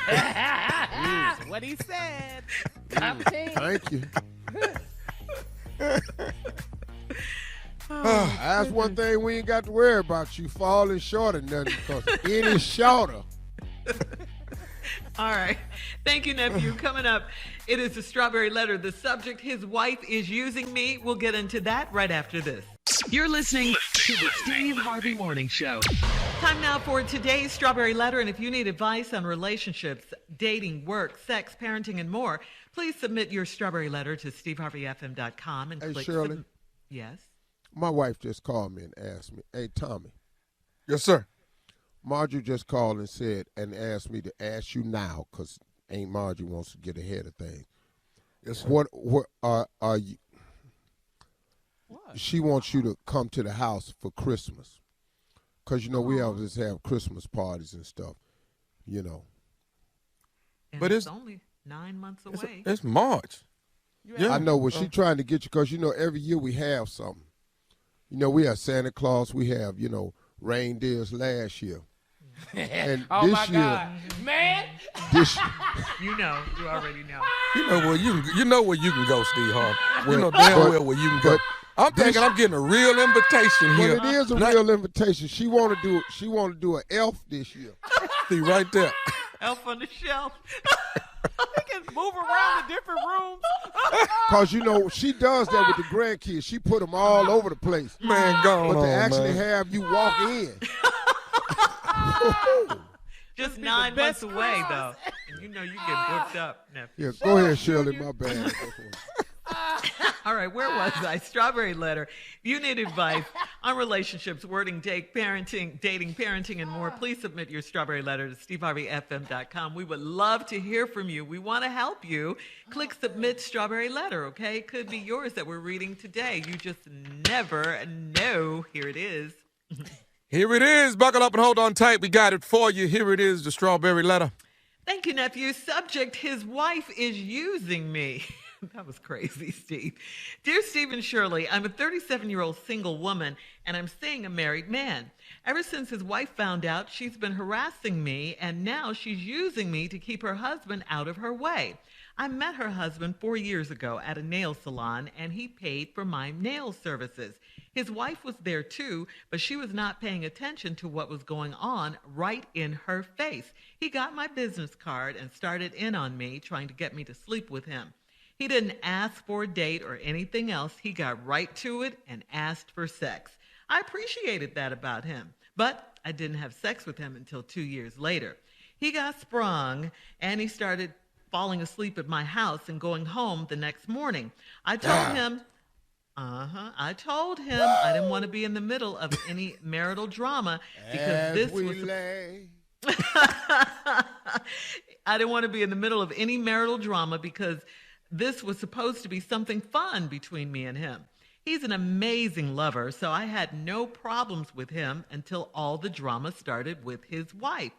Speaker 12: That's what he said.
Speaker 3: Thank you. That's one thing we ain't got to worry about, you falling short of nothing, because any shorter.
Speaker 5: All right. Thank you, nephew. Coming up, it is the Strawberry Letter. The subject, his wife is using me. We'll get into that right after this.
Speaker 2: You're listening to the Steve Harvey Morning Show.
Speaker 5: Time now for today's Strawberry Letter. And if you need advice on relationships, dating, work, sex, parenting, and more, please submit your Strawberry Letter to steveharveyfm.com and
Speaker 3: Hey,
Speaker 5: click
Speaker 3: Shirley.
Speaker 5: Yes.
Speaker 3: My wife just called me and asked me, hey, Tommy.
Speaker 6: Yes, sir.
Speaker 3: Marjorie just called and asked me to ask you now, because Aunt Marjorie wants to get ahead of things.
Speaker 6: Yes, sir.
Speaker 3: What are you? What? She wants you to come to the house for Christmas, because we always have Christmas parties and stuff,
Speaker 5: And
Speaker 6: but
Speaker 5: it's only 9 months away.
Speaker 6: It's March.
Speaker 3: Yeah, I know. Well, she's trying to get you, because every year we have something. We have Santa Claus. We have reindeers last year. And
Speaker 4: oh
Speaker 3: this
Speaker 4: my
Speaker 3: year,
Speaker 4: God, man!
Speaker 5: You already know.
Speaker 6: You know where you can go, Steve Harvey. You know damn well where you can go. I'm thinking I'm getting a real invitation here.
Speaker 3: Well, it is a real invitation. She want to do an elf this year.
Speaker 6: See right there.
Speaker 5: Elf on the shelf.
Speaker 12: He can move around the different rooms.
Speaker 3: Because, she does that with the grandkids. She put them all over the place.
Speaker 6: Man, go on,
Speaker 3: But to actually
Speaker 6: man.
Speaker 3: have you walk in.
Speaker 5: Just 9 months away, though. And you get booked up, nephew.
Speaker 3: Yeah, go ahead, Shirley. My bad.
Speaker 5: All right, where was I? Strawberry Letter. If you need advice on relationships, dating, parenting, and more, please submit your Strawberry Letter to steveharveyfm.com. We would love to hear from you. We want to help you. Click Submit Strawberry Letter, okay? It could be yours that we're reading today. You just never know. Here it is.
Speaker 6: Here it is. Buckle up and hold on tight. We got it for you. Here it is, the Strawberry Letter.
Speaker 5: Thank you, nephew. Subject, his wife is using me. That was crazy, Steve. Dear Steve and Shirley, I'm a 37-year-old single woman, and I'm seeing a married man. Ever since his wife found out, she's been harassing me, and now she's using me to keep her husband out of her way. I met her husband 4 years ago at a nail salon, and he paid for my nail services. His wife was there too, but she was not paying attention to what was going on right in her face. He got my business card and started in on me, trying to get me to sleep with him. He didn't ask for a date or anything else. He got right to it and asked for sex. I appreciated that about him, but I didn't have sex with him until 2 years later. He got sprung, and he started falling asleep at my house and going home the next morning. I told him I didn't want to be in the middle of any marital drama because I didn't want to be in the middle of any marital drama because this was supposed to be something fun between me and him. He's an amazing lover, so I had no problems with him until all the drama started with his wife.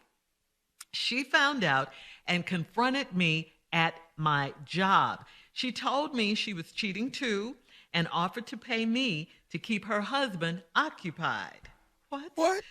Speaker 5: She found out and confronted me at my job. She told me she was cheating too and offered to pay me to keep her husband occupied. What?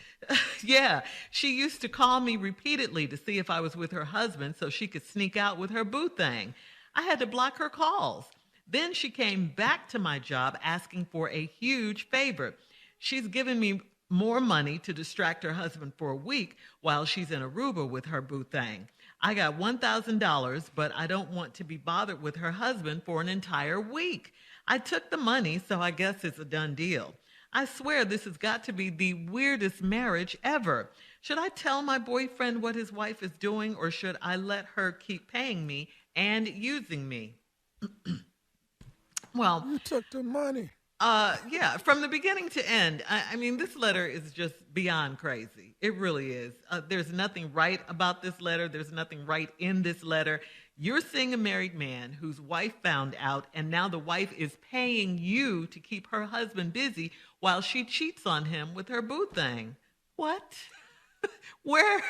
Speaker 5: Yeah, she used to call me repeatedly to see if I was with her husband so she could sneak out with her boo thing. I had to block her calls. Then she came back to my job asking for a huge favor. She's given me more money to distract her husband for a week while she's in Aruba with her boo thing. I got $1,000, but I don't want to be bothered with her husband for an entire week. I took the money, so I guess it's a done deal. I swear this has got to be the weirdest marriage ever. Should I tell my boyfriend what his wife is doing, or should I let her keep paying me and using me? Well,
Speaker 3: you took the money.
Speaker 5: Yeah, from the beginning to end. I mean, this letter is just beyond crazy. It really is. There's nothing right about this letter. There's nothing right in this letter. You're seeing a married man whose wife found out, and now the wife is paying you to keep her husband busy while she cheats on him with her boo thing. What? Where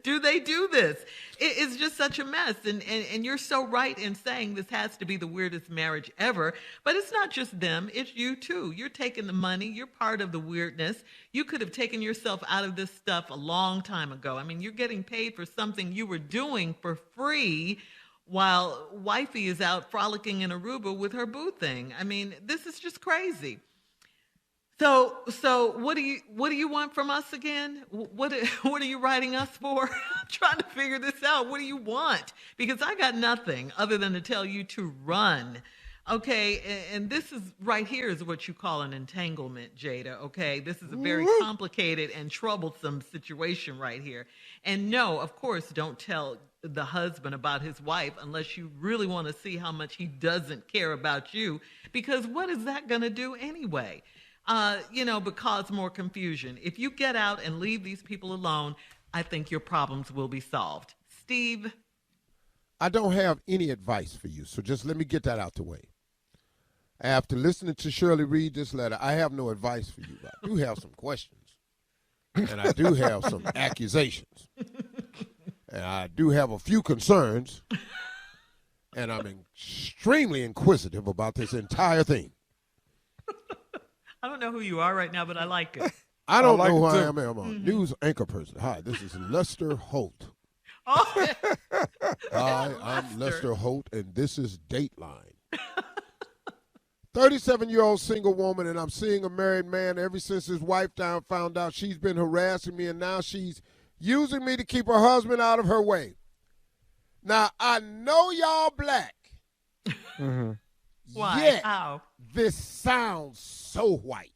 Speaker 5: do they do this? It's just such a mess. And you're so right in saying this has to be the weirdest marriage ever. But it's not just them. It's you, too. You're taking the money. You're part of the weirdness. You could have taken yourself out of this stuff a long time ago. I mean, you're getting paid for something you were doing for free while wifey is out frolicking in Aruba with her boo thing. I mean, this is just crazy. So what do you want from us again? What are you writing us for? I'm trying to figure this out. What do you want? Because I got nothing other than to tell you to run. Okay, and this is right here is what you call an entanglement, Jada. Okay, this is a very complicated and troublesome situation right here. And no, of course, don't tell the husband about his wife unless you really want to see how much he doesn't care about you, because what is that going to do anyway? But cause more confusion. If you get out and leave these people alone, I think your problems will be solved. Steve?
Speaker 3: I don't have any advice for you, so just let me get that out the way. After listening to Shirley read this letter, I have no advice for you. I do have some questions, and I do have some accusations, and I do have a few concerns, and I'm extremely inquisitive about this entire thing.
Speaker 5: I don't know who you are right now, but I like it.
Speaker 3: I don't know who I am. I'm a news anchor person. Hi, this is Lester Holt.
Speaker 5: Oh.
Speaker 3: Hi, I'm Lester Holt, and this is Dateline. 37-year-old single woman, and I'm seeing a married man ever since his wife found out she's been harassing me, and now she's using me to keep her husband out of her way. Now, I know y'all black.
Speaker 5: Mm-hmm. Why?
Speaker 3: Yet,
Speaker 5: How?
Speaker 3: This sounds so white.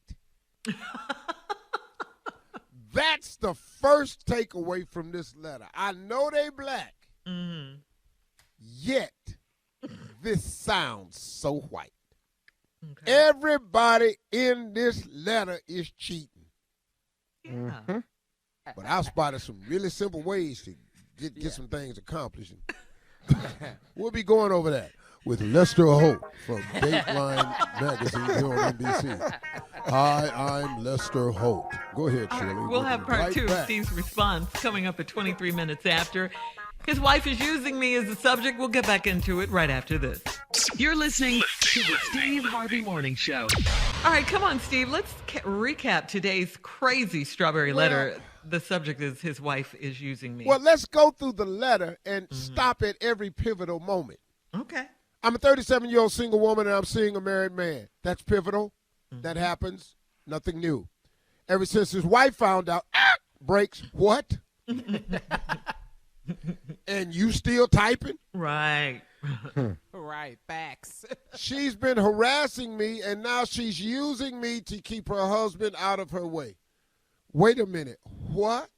Speaker 3: That's the first takeaway from this letter. I know they black.
Speaker 5: Mm-hmm.
Speaker 3: Yet, this sounds so white. Okay. Everybody in this letter is cheating.
Speaker 5: Yeah.
Speaker 3: Mm-hmm. But I spotted some really simple ways to get some things accomplished. We'll be going over that with Lester Holt from Dateline Magazine here on NBC. Hi, I'm Lester Holt. Go ahead, Shirley.
Speaker 5: We'll have part two of Steve's response coming up at 23 minutes after. His wife is using me as a subject. We'll get back into it right after this.
Speaker 2: You're listening to the Steve Harvey Morning Show.
Speaker 5: All right, come on, Steve. Let's recap today's crazy strawberry letter. The subject is his wife is using me.
Speaker 3: Well, let's go through the letter and stop at every pivotal moment.
Speaker 5: Okay.
Speaker 3: I'm a 37-year-old single woman, and I'm seeing a married man. That's pivotal. That happens. Nothing new. Ever since his wife found out, breaks, what? And you still typing?
Speaker 5: Right.
Speaker 12: Right, facts.
Speaker 3: She's been harassing me, and now she's using me to keep her husband out of her way. Wait a minute. What?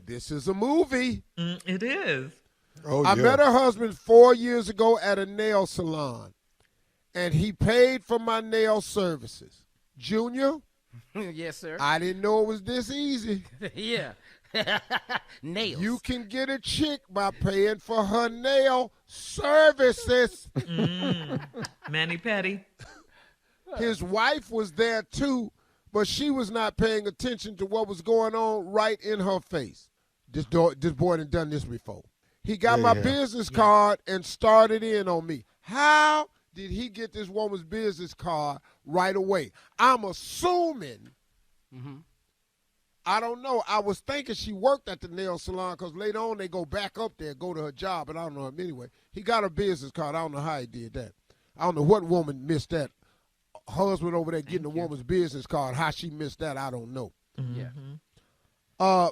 Speaker 3: This is a movie.
Speaker 5: It is.
Speaker 3: Oh, I met her husband 4 years ago at a nail salon, and he paid for my nail services. Junior?
Speaker 4: Yes, sir.
Speaker 3: I didn't know it was this easy.
Speaker 4: Yeah. Nails.
Speaker 3: You can get a chick by paying for her nail services.
Speaker 5: Mani-pedi.
Speaker 3: His wife was there too, but she was not paying attention to what was going on right in her face. This boy had done this before. He got my business card and started in on me. How did he get this woman's business card right away? I'm assuming. I don't know. I was thinking she worked at the nail salon because later on they go back up there, go to her job, but I don't know him anyway. He got a business card. I don't know how he did that. I don't know what woman missed that. Husband over there getting a woman's business card. How she missed that, I don't know.
Speaker 4: Yeah.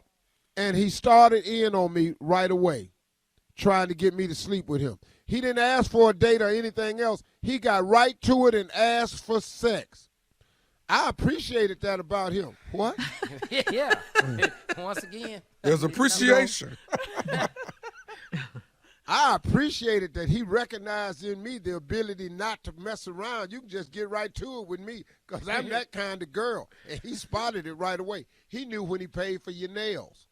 Speaker 3: And he started in on me right away, trying to get me to sleep with him. He didn't ask for a date or anything else. He got right to it and asked for sex. I appreciated that about him. What?
Speaker 4: Yeah. Once again.
Speaker 6: There's appreciation.
Speaker 3: I appreciated that he recognized in me the ability not to mess around. You can just get right to it with me because I'm that kind of girl. And he spotted it right away. He knew when he paid for your nails.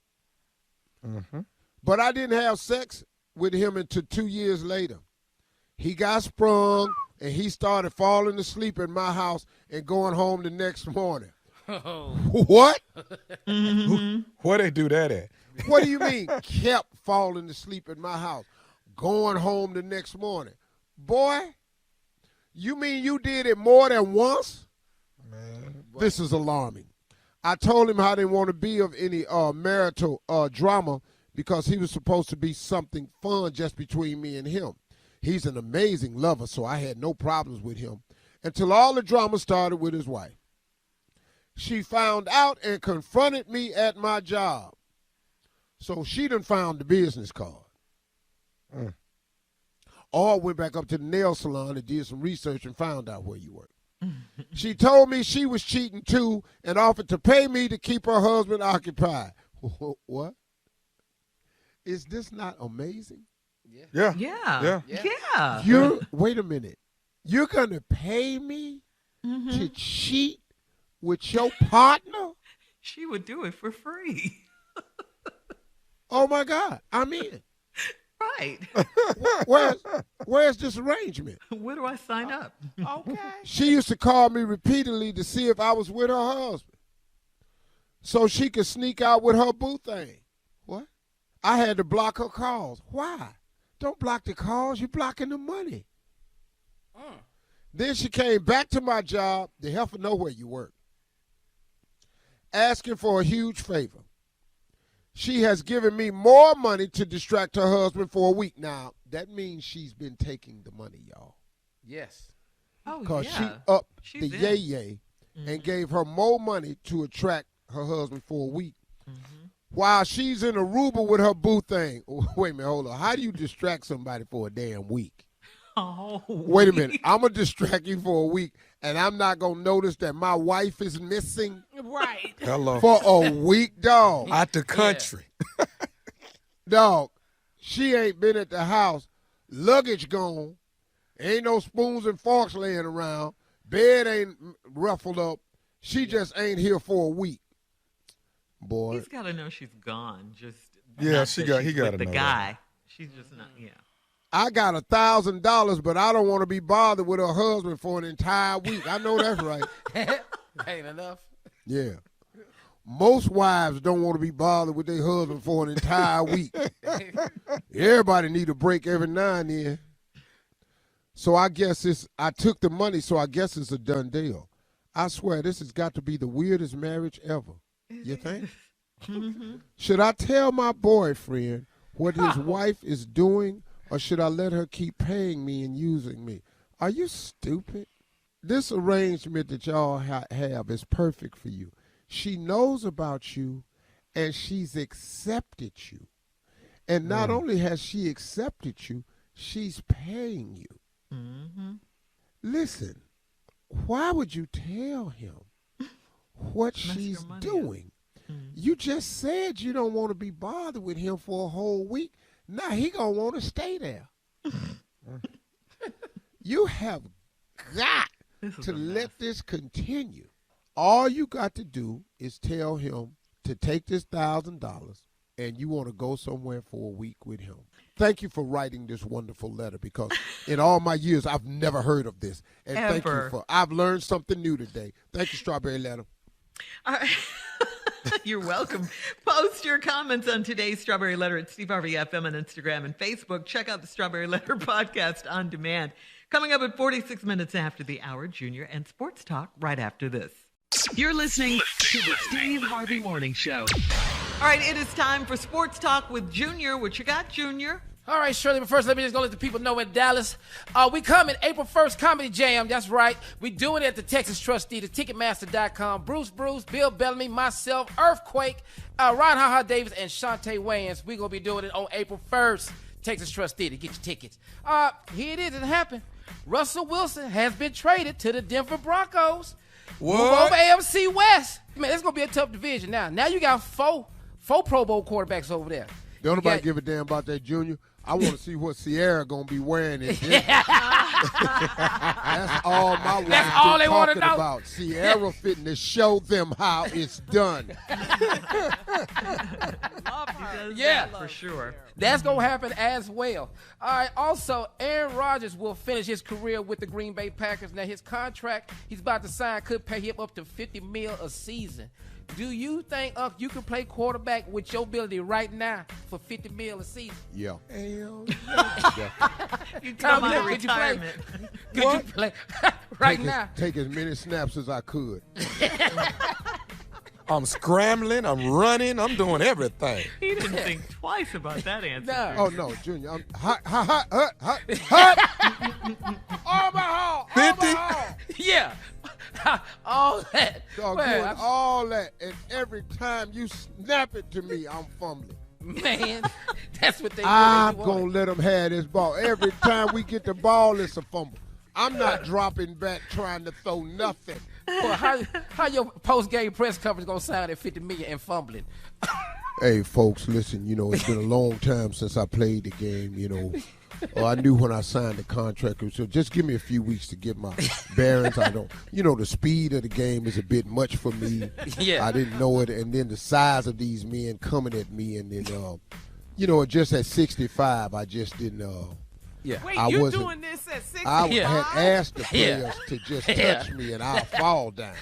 Speaker 6: Mm-hmm.
Speaker 3: But I didn't have sex with him until 2 years later. He got sprung, and he started falling asleep at my house and going home the next morning.
Speaker 4: Oh.
Speaker 3: What?
Speaker 5: Mm-hmm.
Speaker 6: Where they do that at?
Speaker 3: What do you mean kept falling asleep at my house, going home the next morning? Boy, you mean you did it more than once?
Speaker 6: Man.
Speaker 3: This is alarming. I told him I didn't want to be of any marital drama because he was supposed to be something fun just between me and him. He's an amazing lover, so I had no problems with him until all the drama started with his wife. She found out and confronted me at my job. So she done found the business card. Or went back up to the nail salon and did some research and found out where you work. She told me she was cheating too and offered to pay me to keep her husband occupied. What? Is this not amazing?
Speaker 6: Yeah.
Speaker 3: Wait a minute. You're going to pay me to cheat with your partner?
Speaker 5: She would do it for free.
Speaker 3: Oh, my God. I'm in.
Speaker 5: Right.
Speaker 3: Where's this arrangement?
Speaker 5: Where do I sign up?
Speaker 12: Okay.
Speaker 3: She used to call me repeatedly to see if I was with her husband so she could sneak out with her boo thing. What? I had to block her calls. Why? Don't block the calls. You're blocking the money. Then she came back to my job. The heifer know where you work. Asking for a huge favor. She has given me more money to distract her husband for a week. Now, that means she's been taking the money, y'all.
Speaker 4: Yes.
Speaker 5: Oh,
Speaker 3: Because
Speaker 5: yeah.
Speaker 3: she upped
Speaker 5: She's
Speaker 3: the
Speaker 5: in.
Speaker 3: yay and gave her more money to attract her husband for a week. While she's in Aruba with her boo thing. Wait a minute, hold on. How do you distract somebody for a damn week?
Speaker 5: Oh,
Speaker 3: Wait a minute. I'm going to distract you for a week, and I'm not going to notice that my wife is missing
Speaker 12: Right.
Speaker 6: Hello.
Speaker 3: for a week, dog.
Speaker 6: Out the country.
Speaker 3: Dog, she ain't been at the house. Luggage gone. Ain't no spoons and forks laying around. Bed ain't ruffled up. She just ain't here for a week. Boy.
Speaker 5: He's got to know she's gone. Just
Speaker 6: Yeah,
Speaker 5: not
Speaker 6: he
Speaker 5: that
Speaker 6: got
Speaker 5: she's
Speaker 6: to know
Speaker 5: with the
Speaker 6: that.
Speaker 5: guy. She's just not. Yeah.
Speaker 3: I got $1,000, but I don't want to be bothered with her husband for an entire week. I know that's right.
Speaker 4: Ain't enough.
Speaker 3: Yeah. Most wives don't want to be bothered with their husband for an entire week. Everybody need a break every now and then. So I guess I took the money, so I guess it's a done deal. I swear this has got to be the weirdest marriage ever. You think? Should I tell my boyfriend what his wife is doing, or should I let her keep paying me and using me? Are you stupid? This arrangement that y'all have is perfect for you. She knows about you, and she's accepted you. And not only has she accepted you, she's paying you. Listen, why would you tell him what she's doing? You just said you don't want to be bothered with him for a whole week. Now he gonna want to stay there. You have got to let this continue. All you got to do is tell him to take this $1,000 and you want to go somewhere for a week with him. Thank you for writing this wonderful letter, because in all my years I've never heard of this. And thank you I've learned something new today. Thank you, Strawberry Letter.
Speaker 5: All right. You're welcome. Post your comments on today's Strawberry Letter at Steve Harvey FM on Instagram and Facebook. Check out the Strawberry Letter podcast on demand. Coming up at 46 minutes after the hour, Junior and Sports Talk right after this.
Speaker 2: You're listening to the Steve Harvey Morning Show.
Speaker 5: All right, it is time for Sports Talk with Junior. What you got, Junior?
Speaker 4: All right, Shirley, but first let me just go let the people know in Dallas. We coming April 1st, Comedy Jam. That's right. We doing it at the Texas Trust Theater, Ticketmaster.com. Bruce, Bill Bellamy, myself, Earthquake, Ron Ha Davis, and Shantae Wayans. We're going to be doing it on April 1st, Texas Trust Theater. Get your tickets. Here it is. It happened. Russell Wilson has been traded to the Denver Broncos.
Speaker 6: What?
Speaker 4: Move over AFC West. Man, it's going to be a tough division now. Now you got four Pro Bowl quarterbers over there.
Speaker 3: Don't nobody give a damn about that, Junior. I want to see what Sierra gonna be wearing in Denver. That's all my wife
Speaker 4: That's all they want to know
Speaker 3: about. Sierra fitting to show them how it's done.
Speaker 4: Yeah,
Speaker 5: for sure.
Speaker 4: That's going to happen as well. All right, also, Aaron Rodgers will finish his career with the Green Bay Packers. Now, his contract he's about to sign could pay him up to $50 million a season. Do you think, you can play quarterback with your ability right now for $50 million a season?
Speaker 3: Yeah.
Speaker 4: Hell
Speaker 3: yeah.
Speaker 5: You come out of
Speaker 4: could you play?
Speaker 5: retirement.
Speaker 4: Could you play right now?
Speaker 3: Take as many snaps as I could.
Speaker 6: I'm scrambling, I'm running, I'm doing everything.
Speaker 5: He didn't think twice about that answer.
Speaker 4: No.
Speaker 3: Oh, no, Junior. I'm hot. Omaha.
Speaker 6: 50?
Speaker 4: Yeah. All that.
Speaker 3: Dog,
Speaker 4: Man,
Speaker 3: doing all that, and every time you snap it to me, I'm fumbling.
Speaker 4: Man, that's what they do.
Speaker 3: I'm going to let them have this ball. Every time we get the ball, it's a fumble. I'm not dropping back trying to throw nothing.
Speaker 4: Well, how your post-game press coverage going to sound at $50 million and fumbling?
Speaker 3: Hey, folks, listen, it's been a long time since I played the game, I knew when I signed the contract, so just give me a few weeks to get my bearings. I don't, the speed of the game is a bit much for me.
Speaker 4: Yeah.
Speaker 3: I didn't know it, and then the size of these men coming at me, and then, just at 65, I just didn't,
Speaker 4: Yeah.
Speaker 12: Wait,
Speaker 3: I
Speaker 12: you
Speaker 3: wasn't-
Speaker 12: doing this at 65?
Speaker 3: I had asked the
Speaker 4: Yeah.
Speaker 3: players to just touch me, and I'll fall down.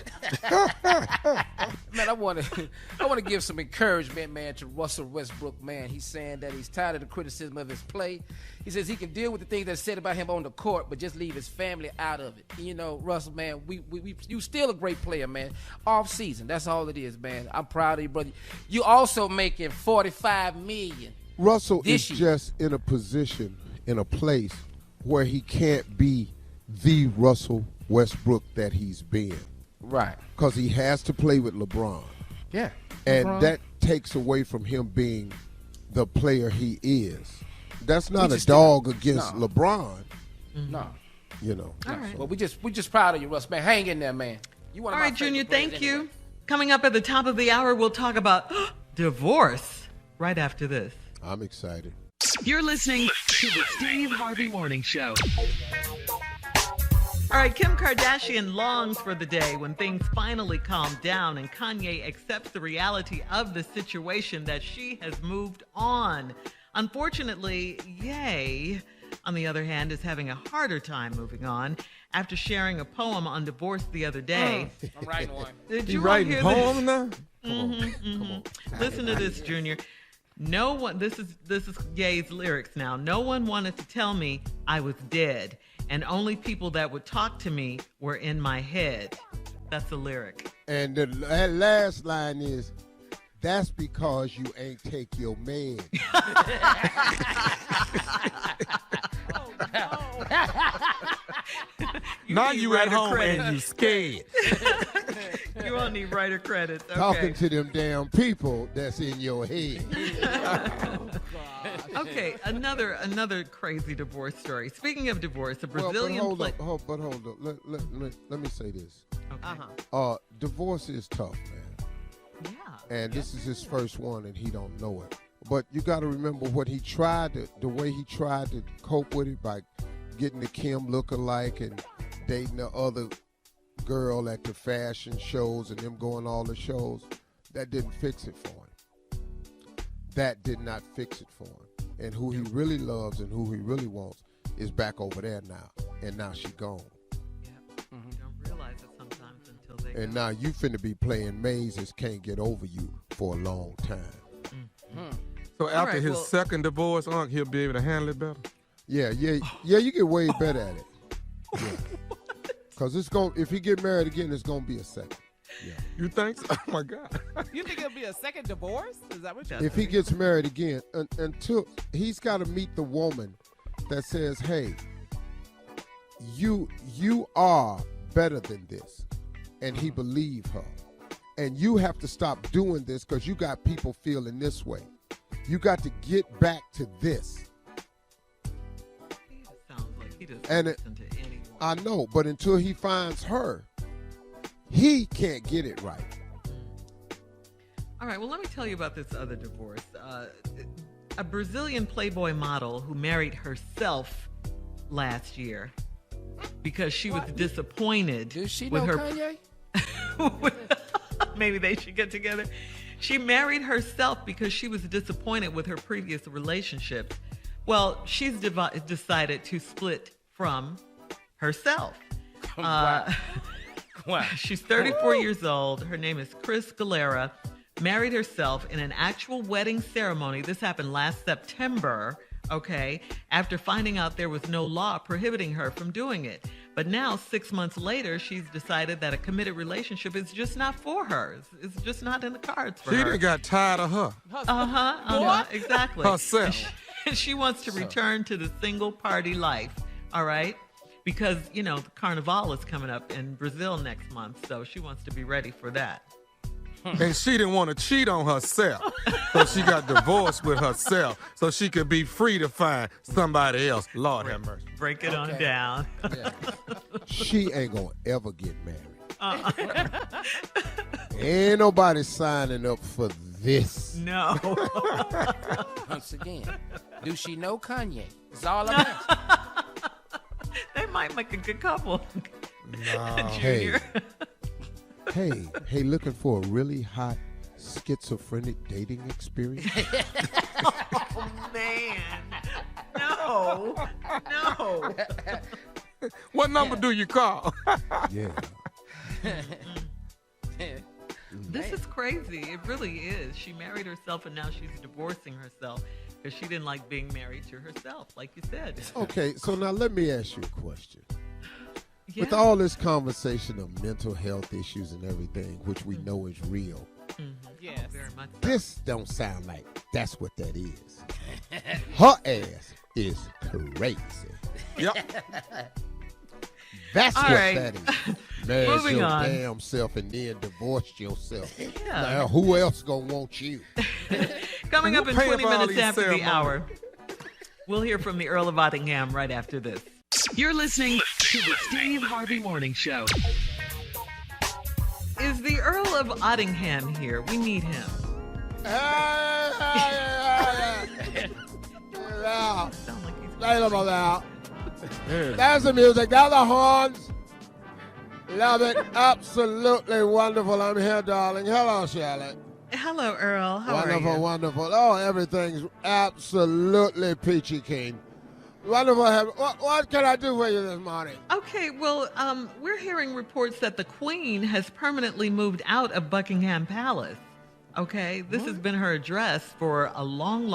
Speaker 4: Man, I want to give some encouragement, man, to Russell Westbrook, man. He's saying that he's tired of the criticism of his play. He says he can deal with the things that's said about him on the court, but just leave his family out of it. Russell, man, you still a great player, man. Off season, that's all it is, man. I'm proud of you, brother. You also making $45 million.
Speaker 3: Russell is
Speaker 4: This year.
Speaker 3: just in a position, in a place where he can't be the Russell Westbrook that he's been.
Speaker 4: Right.
Speaker 3: Because he has to play with LeBron.
Speaker 4: Yeah.
Speaker 3: And
Speaker 4: LeBron.
Speaker 3: that takes away from him being the player he is. That's not a
Speaker 4: just
Speaker 3: dog against
Speaker 4: No.
Speaker 3: LeBron,
Speaker 4: No.
Speaker 5: All right.
Speaker 4: But we just proud of you, Russ, man. Hang in there, man. You one of
Speaker 5: All
Speaker 4: my
Speaker 5: right, Junior,
Speaker 4: favorite players
Speaker 5: thank you.
Speaker 4: anyway.
Speaker 5: Coming up at the top of the hour, we'll talk about divorce right after this.
Speaker 3: I'm excited.
Speaker 2: You're listening to the Steve Harvey Morning Show.
Speaker 5: All right, Kim Kardashian longs for the day when things finally calm down and Kanye accepts the reality of the situation that she has moved on. Unfortunately, Ye, on the other hand, is having a harder time moving on after sharing a poem on divorce the other day.
Speaker 4: I'm writing one.
Speaker 5: Did
Speaker 6: You
Speaker 5: you all
Speaker 6: writing
Speaker 5: hear
Speaker 6: poems
Speaker 5: this?
Speaker 6: now?
Speaker 3: Come on.
Speaker 5: Listen to this, Junior. No one. This is Ye's lyrics now. No one wanted to tell me I was dead, and only people that would talk to me were in my head. That's the lyric.
Speaker 3: And the last line is, that's because you ain't take your man.
Speaker 6: Now
Speaker 5: need
Speaker 6: you at
Speaker 5: writer
Speaker 6: home
Speaker 5: credit.
Speaker 6: and you scared.
Speaker 5: You all need writer credits. Okay.
Speaker 3: Talking to them damn people that's in your head.
Speaker 5: Okay, another crazy divorce story. Speaking of divorce, a Brazilian
Speaker 3: Hold up. Let me say this.
Speaker 5: Okay.
Speaker 3: Divorce is tough, man.
Speaker 5: Yeah.
Speaker 3: And this is his first one, and he don't know it. But you got to remember what he tried to, the way he tried to cope with it by getting the Kim look-alike and dating the other girl at the fashion shows and them going all the shows. That didn't fix it for him. That did not fix it for him. And who he really loves and who he really wants is back over there now. And now she gone.
Speaker 5: Yeah. You don't realize it sometimes until they.
Speaker 3: And now you finna be playing mazes, can't get over you for a long time.
Speaker 6: So after
Speaker 5: right,
Speaker 6: his
Speaker 5: well-
Speaker 6: second divorce, he'll be able to handle it better?
Speaker 3: Yeah, you get way better at it. Yeah. Cause if he get married again, it's gonna be a second.
Speaker 6: You think so? Oh, my God.
Speaker 12: You think it'll be a second divorce? Is that what you're
Speaker 3: If he gets married again, until he's got to meet the woman that says, hey, you are better than this. And he believed her. And you have to stop doing this because you got people feeling this way. You got to get back to this.
Speaker 5: Sounds like he doesn't
Speaker 3: And
Speaker 5: listen to anyone.
Speaker 3: I know, but until he finds her, he can't get it right.
Speaker 5: All right, well, let me tell you about this other divorce. A Brazilian Playboy model who married herself last year because she was disappointed
Speaker 4: Does she
Speaker 5: with
Speaker 4: know
Speaker 5: her.
Speaker 4: Kanye?
Speaker 5: Maybe they should get together. She married herself because she was disappointed with her previous relationship. Well, she's decided to split from herself.
Speaker 4: Wow.
Speaker 5: She's 34 years old. Her name is Chris Galera. Married herself in an actual wedding ceremony. This happened last September, okay, after finding out there was no law prohibiting her from doing it. But now, 6 months later, she's decided that a committed relationship is just not for her. It's just not in the cards for her.
Speaker 6: She done got tired of her.
Speaker 5: Exactly.
Speaker 6: Herself.
Speaker 5: She wants to return to the single party life, all right? Because, the Carnival is coming up in Brazil next month, so she wants to be ready for that.
Speaker 6: And she didn't want to cheat on herself. So she got divorced with herself so she could be free to find somebody else. Lord have mercy.
Speaker 5: Break it on down.
Speaker 3: Yeah. She ain't going to ever get married. Ain't nobody signing up for this.
Speaker 5: No.
Speaker 4: Once again, do she know Kanye? That's all I'm asking.
Speaker 5: They might make a good couple.
Speaker 6: No.
Speaker 5: Junior.
Speaker 3: Hey, looking for a really hot schizophrenic dating experience?
Speaker 5: Oh, man. No.
Speaker 6: What number do you call?
Speaker 3: Yeah.
Speaker 5: This is crazy. It really is. She married herself and now she's divorcing herself because she didn't like being married to herself, like you said.
Speaker 3: Okay, so now let me ask you a question.
Speaker 5: Yeah.
Speaker 3: With all this conversation of mental health issues and everything, which we know is real,
Speaker 12: Yes.
Speaker 5: Very much.
Speaker 3: this don't sound like that's what that is. Her ass is crazy.
Speaker 6: Yep.
Speaker 3: That's
Speaker 5: All
Speaker 3: what
Speaker 5: right.
Speaker 3: that is. Married
Speaker 5: Moving
Speaker 3: your
Speaker 5: on.
Speaker 3: damn self and then divorced yourself.
Speaker 5: Yeah.
Speaker 3: Now, who else gonna want you?
Speaker 5: Coming up in
Speaker 6: paying
Speaker 5: 20
Speaker 6: for all
Speaker 5: minutes
Speaker 6: these
Speaker 5: after the
Speaker 6: ceremonies?
Speaker 5: hour, we'll hear from the Earl of Ottingham right after this.
Speaker 2: You're listening to the Steve Harvey Morning Show.
Speaker 5: Is the Earl of Ottingham here? We need him.
Speaker 3: That's the music. That's the horns. Love it. Absolutely wonderful. I'm here, darling. Hello, Charlotte.
Speaker 5: Hello, Earl. How are
Speaker 3: Wonderful,
Speaker 5: you?
Speaker 3: wonderful. Oh, everything's absolutely peachy keen. Wonderful. What can I do for you this morning?
Speaker 5: Okay, well, we're hearing reports that the Queen has permanently moved out of Buckingham Palace. Okay, this has been her address for a long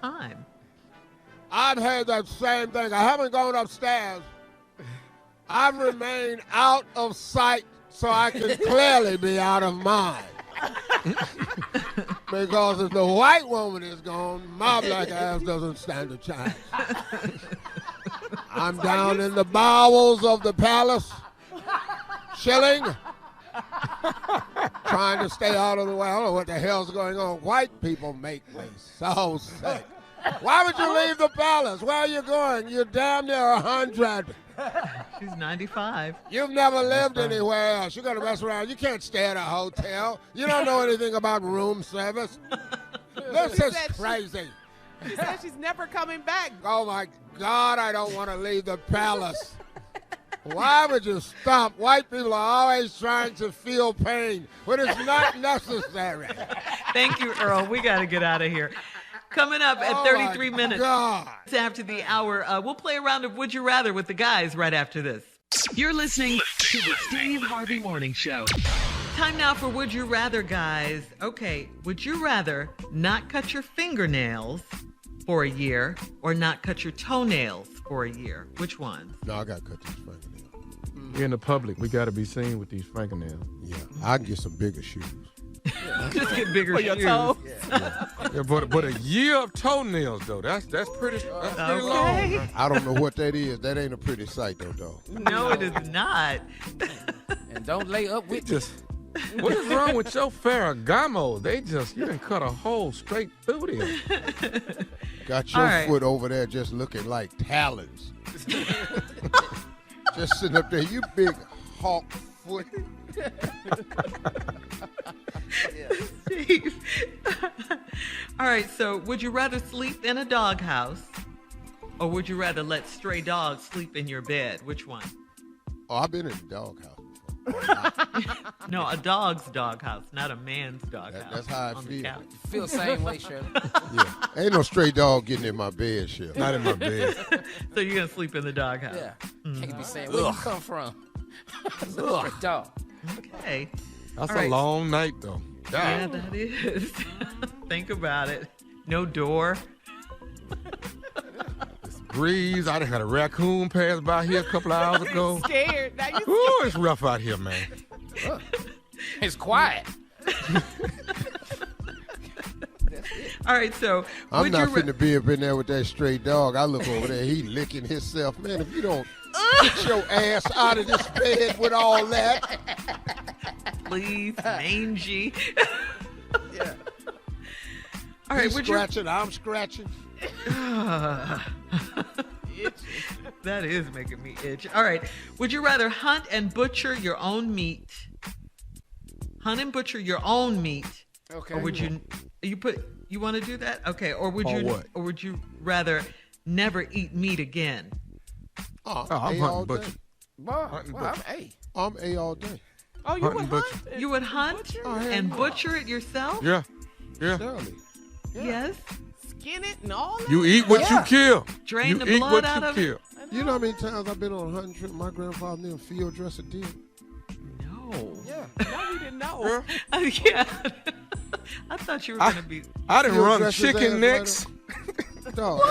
Speaker 5: time.
Speaker 3: I've heard that same thing. I haven't gone upstairs. I've remained out of sight so I can clearly be out of mind. Because if the white woman is gone, my black ass doesn't stand a chance. I'm down in the bowels of the palace, chilling, trying to stay out of the way. I don't know what the hell's going on. White people make me so sick. Why would you leave the palace? Where are you going? You're damn near 100.
Speaker 5: She's 95.
Speaker 3: You've never lived anywhere else. You're going to mess around. You can't stay at a hotel. You don't know anything about room service. This is crazy.
Speaker 12: She said she's never coming back.
Speaker 3: Oh, my God, I don't want to leave the palace. Why would you stop? White people are always trying to feel pain when it's not necessary.
Speaker 5: Thank you, Earl. We got to get out of here. Coming up at 33 minutes after the hour, we'll play a round of Would You Rather with the guys right after this.
Speaker 2: You're listening to the Steve Harvey Morning Show.
Speaker 5: Time now for Would You Rather, guys. Okay, would you rather not cut your fingernails for a year or not cut your toenails for a year? Which ones?
Speaker 3: No, I got to cut these fingernails.
Speaker 6: You're in the public. We got to be seen with these fingernails.
Speaker 3: Yeah, I can get some bigger shoes.
Speaker 5: Just get bigger
Speaker 12: For your
Speaker 5: shoes.
Speaker 12: toes.
Speaker 6: Yeah, but a year of toenails though. That's pretty long.
Speaker 3: I don't know what that is. That ain't a pretty sight though, dog.
Speaker 5: No, it is not.
Speaker 4: And don't lay up with
Speaker 6: Just what is wrong with your Ferragamos? You done cut a hole straight through them.
Speaker 3: Got your
Speaker 5: All right.
Speaker 3: foot over there just looking like talons. Just sitting up there, you big hawk foot.
Speaker 5: Steve. All right, so would you rather sleep in a doghouse or would you rather let stray dogs sleep in your bed? Which one?
Speaker 3: Oh, I've been in the doghouse.
Speaker 5: No, a dog's doghouse, not a man's doghouse.
Speaker 3: That's how I
Speaker 5: on the
Speaker 3: feel.
Speaker 5: couch.
Speaker 4: Feel the same way, Shirley.
Speaker 3: Yeah, ain't no stray dog getting in my bed, Shell.
Speaker 6: Not in my bed.
Speaker 5: So you're gonna sleep in the doghouse?
Speaker 4: Yeah. Can't be saying where you come from. Ugh. Dog.
Speaker 5: Okay.
Speaker 6: That's
Speaker 5: All
Speaker 6: a
Speaker 5: right.
Speaker 6: long night though.
Speaker 5: Yeah, that is. Think about it. No door.
Speaker 6: Breeze. I done had a raccoon pass by here a couple of hours ago.
Speaker 12: Scared. Now you
Speaker 6: Ooh, it's rough out here, man.
Speaker 4: It's quiet.
Speaker 5: All right, so
Speaker 3: I'm
Speaker 5: would
Speaker 3: not
Speaker 5: you
Speaker 3: finna be up in there with that stray dog. I look over there, he licking himself. Man, if you don't get your ass out of this bed with all that.
Speaker 5: please, mangy.
Speaker 3: Yeah.
Speaker 5: All right,
Speaker 3: He's
Speaker 5: would you?
Speaker 3: scratching, I'm scratching.
Speaker 5: That is making me itch. All right. Would you rather hunt and butcher your own meat? Hunt and butcher your own meat.
Speaker 4: Okay.
Speaker 5: Or would you want to do that? Okay. Or would
Speaker 3: Or
Speaker 5: you
Speaker 3: what?
Speaker 5: or would you rather never eat meat again?
Speaker 3: Oh,
Speaker 6: I'm
Speaker 3: A
Speaker 6: hunting
Speaker 3: all
Speaker 6: butcher.
Speaker 3: day.
Speaker 4: Well,
Speaker 3: I'm A all day.
Speaker 12: Oh, you
Speaker 6: Hunting
Speaker 12: would
Speaker 6: butcher.
Speaker 12: hunt?
Speaker 5: You would hunt and butcher it yourself?
Speaker 6: Yeah. Yeah.
Speaker 3: Surely.
Speaker 5: Yes.
Speaker 12: Skin it and all that?
Speaker 6: You eat what you kill.
Speaker 5: Drain
Speaker 6: you
Speaker 5: the
Speaker 6: eat
Speaker 5: blood
Speaker 6: what
Speaker 5: out
Speaker 6: you
Speaker 5: of
Speaker 6: kill.
Speaker 5: it?
Speaker 3: You know how many times I've been on a hunting trip? My grandfather and them field dress a deer.
Speaker 5: No.
Speaker 12: Yeah. No, we didn't know.
Speaker 5: Yeah. I thought you were going to be.
Speaker 6: I didn't
Speaker 3: Field
Speaker 6: run
Speaker 3: dress his
Speaker 6: chicken
Speaker 3: ass
Speaker 6: necks.
Speaker 3: right Dog,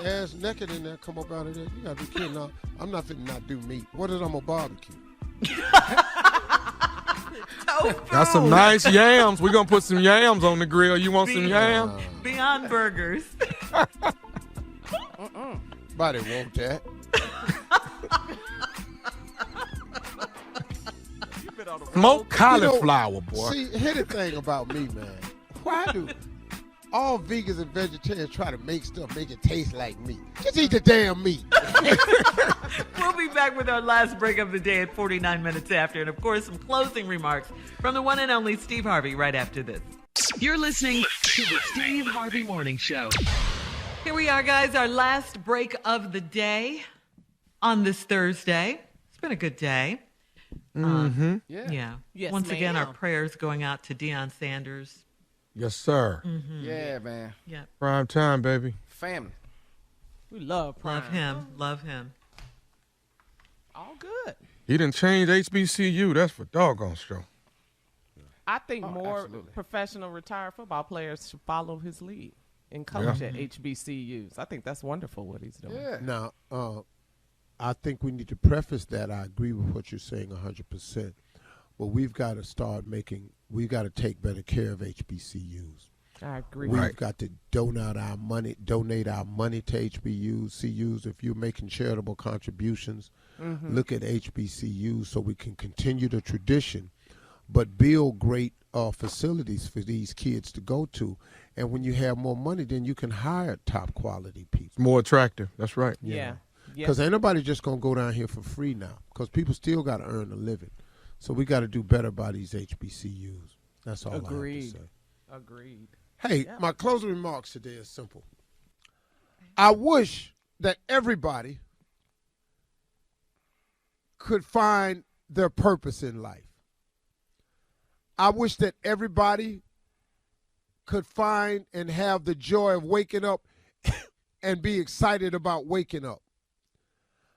Speaker 3: ass naked in there, come up out of there. You gotta be kidding. No, I'm not finna not do meat. What is I'm a barbecue?
Speaker 6: Got some nice yams. We're going to put some yams on the grill. You want some yams?
Speaker 5: Beyond burgers.
Speaker 3: Body want that.
Speaker 6: Smoked cauliflower, boy.
Speaker 3: See, here's the thing about me, man. Why do all vegans and vegetarians try to make stuff make it taste like meat? Just eat the damn meat.
Speaker 5: We'll be back with our last break of the day at 49 minutes after. And, of course, some closing remarks from the one and only Steve Harvey right after this.
Speaker 2: You're listening to the Steve Harvey Morning Show.
Speaker 5: Here we are, guys, our last break of the day on this Thursday. It's been a good day.
Speaker 6: Mm-hmm.
Speaker 5: Yeah.
Speaker 12: Yes,
Speaker 5: Once again, our
Speaker 12: ma'am.
Speaker 5: prayers going out to Deion Sanders.
Speaker 6: Yes, sir.
Speaker 4: Yeah, man.
Speaker 5: Yeah.
Speaker 6: Prime time, baby.
Speaker 4: Family.
Speaker 12: We love Prime.
Speaker 5: Love him. Love him.
Speaker 12: All good.
Speaker 6: He didn't change HBCU. That's for doggone sure.
Speaker 12: I think more
Speaker 4: absolutely.
Speaker 12: professional retired football players should follow his lead and coach at HBCUs. I think that's wonderful what he's doing.
Speaker 4: Yeah.
Speaker 3: Now, I think we need to preface that. I agree with what you're saying 100%. But we've got to take better care of HBCUs.
Speaker 12: I agree.
Speaker 3: We've got to donate our money to HBCUs. If you're making charitable contributions, look at HBCUs so we can continue the tradition, but build great facilities for these kids to go to. And when you have more money, then you can hire top quality people.
Speaker 6: More attractive. That's right.
Speaker 12: Yeah.
Speaker 3: Because ain't nobody just going to go down here for free now, because people still got to earn a living. So we got to do better by these HBCUs. That's all I have to say.
Speaker 12: Agreed.
Speaker 3: Hey, my closing remarks today is simple. I wish that everybody could find their purpose in life. I wish that everybody could find and have the joy of waking up and be excited about waking up.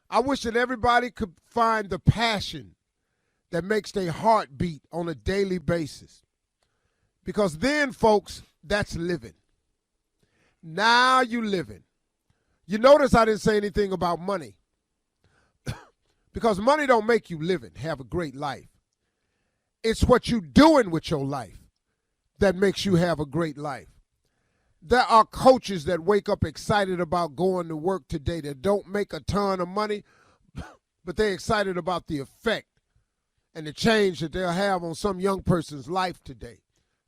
Speaker 3: I wish that everybody could find the passion that makes their heart beat on a daily basis. Because then, folks, that's living. Now you living. You notice I didn't say anything about money. Because money don't make you live and have a great life. It's what you doing with your life that makes you have a great life. There are coaches that wake up excited about going to work today that don't make a ton of money, but they're excited about the effect and the change that they'll have on some young person's life today,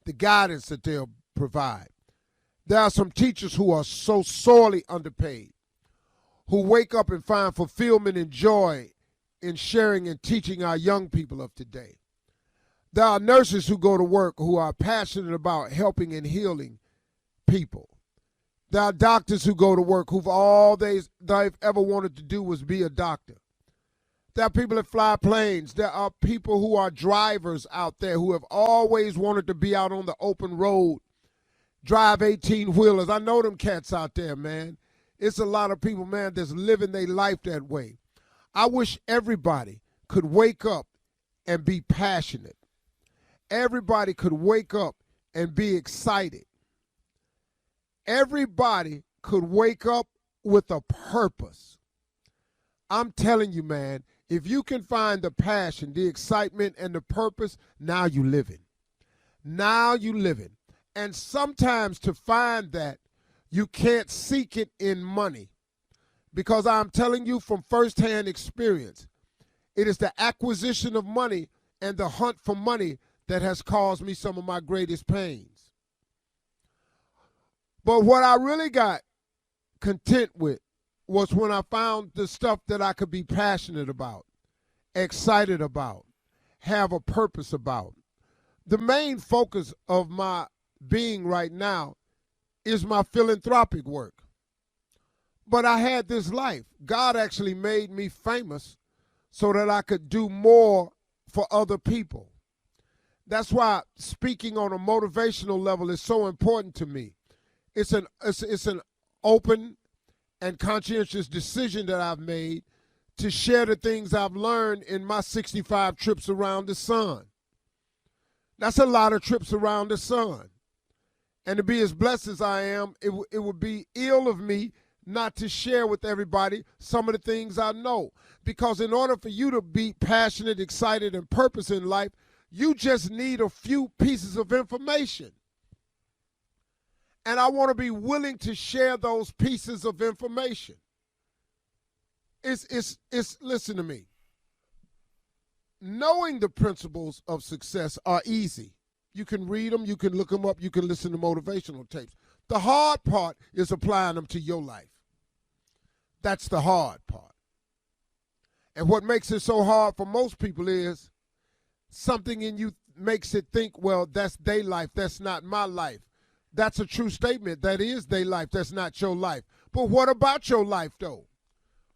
Speaker 3: the guidance that they'll provide. There are some teachers who are so sorely underpaid, who wake up and find fulfillment and joy in sharing and teaching our young people of today. There are nurses who go to work who are passionate about helping and healing people. There are doctors who go to work who've all they've ever wanted to do was be a doctor. There are people that fly planes. There are people who are drivers out there who have always wanted to be out on the open road, drive 18-wheelers. I know them cats out there, man. It's a lot of people, man, that's living their life that way. I wish everybody could wake up and be passionate. Everybody could wake up and be excited. Everybody could wake up with a purpose. I'm telling you, man, if you can find the passion, the excitement, and the purpose, now you living. Now you living. And sometimes to find that, you can't seek it in money. Because I'm telling you from firsthand experience, it is the acquisition of money and the hunt for money that has caused me some of my greatest pains. But what I really got content with was when I found the stuff that I could be passionate about, excited about, have a purpose about. The main focus of my being right now is my philanthropic work. But I had this life. God actually made me famous so that I could do more for other people. That's why speaking on a motivational level is so important to me. It's an open and conscientious decision that I've made to share the things I've learned in my 65 trips around the sun. That's a lot of trips around the sun. And to be as blessed as I am, it would be ill of me not to share with everybody some of the things I know. Because in order for you to be passionate, excited, and purpose in life, you just need a few pieces of information. And I want to be willing to share those pieces of information. Listen to me. Knowing the principles of success are easy. You can read them, you can look them up, you can listen to motivational tapes. The hard part is applying them to your life. That's the hard part. And what makes it so hard for most people is something in you makes it think, well, that's their life, that's not my life. That's a true statement. That is their life, that's not your life. But what about your life, though?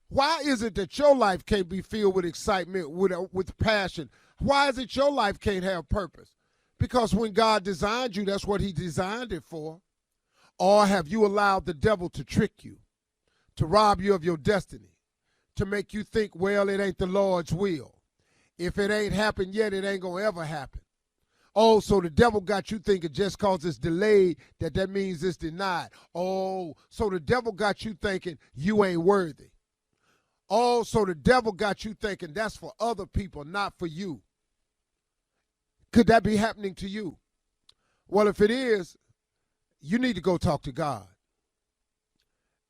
Speaker 3: Why is it that your life can't be filled with excitement, with passion? Why is it your life can't have purpose? Because when God designed you, that's what he designed it for. Or have you allowed the devil to trick you, to rob you of your destiny, to make you think, well, it ain't the Lord's will. If it ain't happened yet, it ain't going to ever happen. Oh, so the devil got you thinking just because it's delayed, that means it's denied. Oh, so the devil got you thinking you ain't worthy. Oh, so the devil got you thinking that's for other people, not for you. Could that be happening to you? Well, if it is, you need to go talk to God.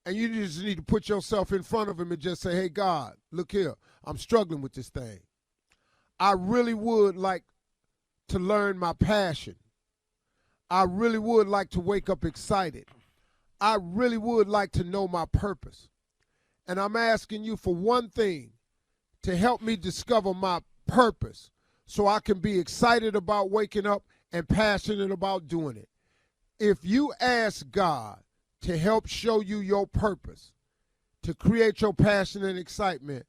Speaker 3: And you just need to put yourself in front of him and just say, hey, God, look here. I'm struggling with this thing. I really would like to learn my passion. I really would like to wake up excited. I really would like to know my purpose. And I'm asking you for one thing, to help me discover my purpose so I can be excited about waking up and passionate about doing it. If you ask God to help show you your purpose, to create your passion and excitement,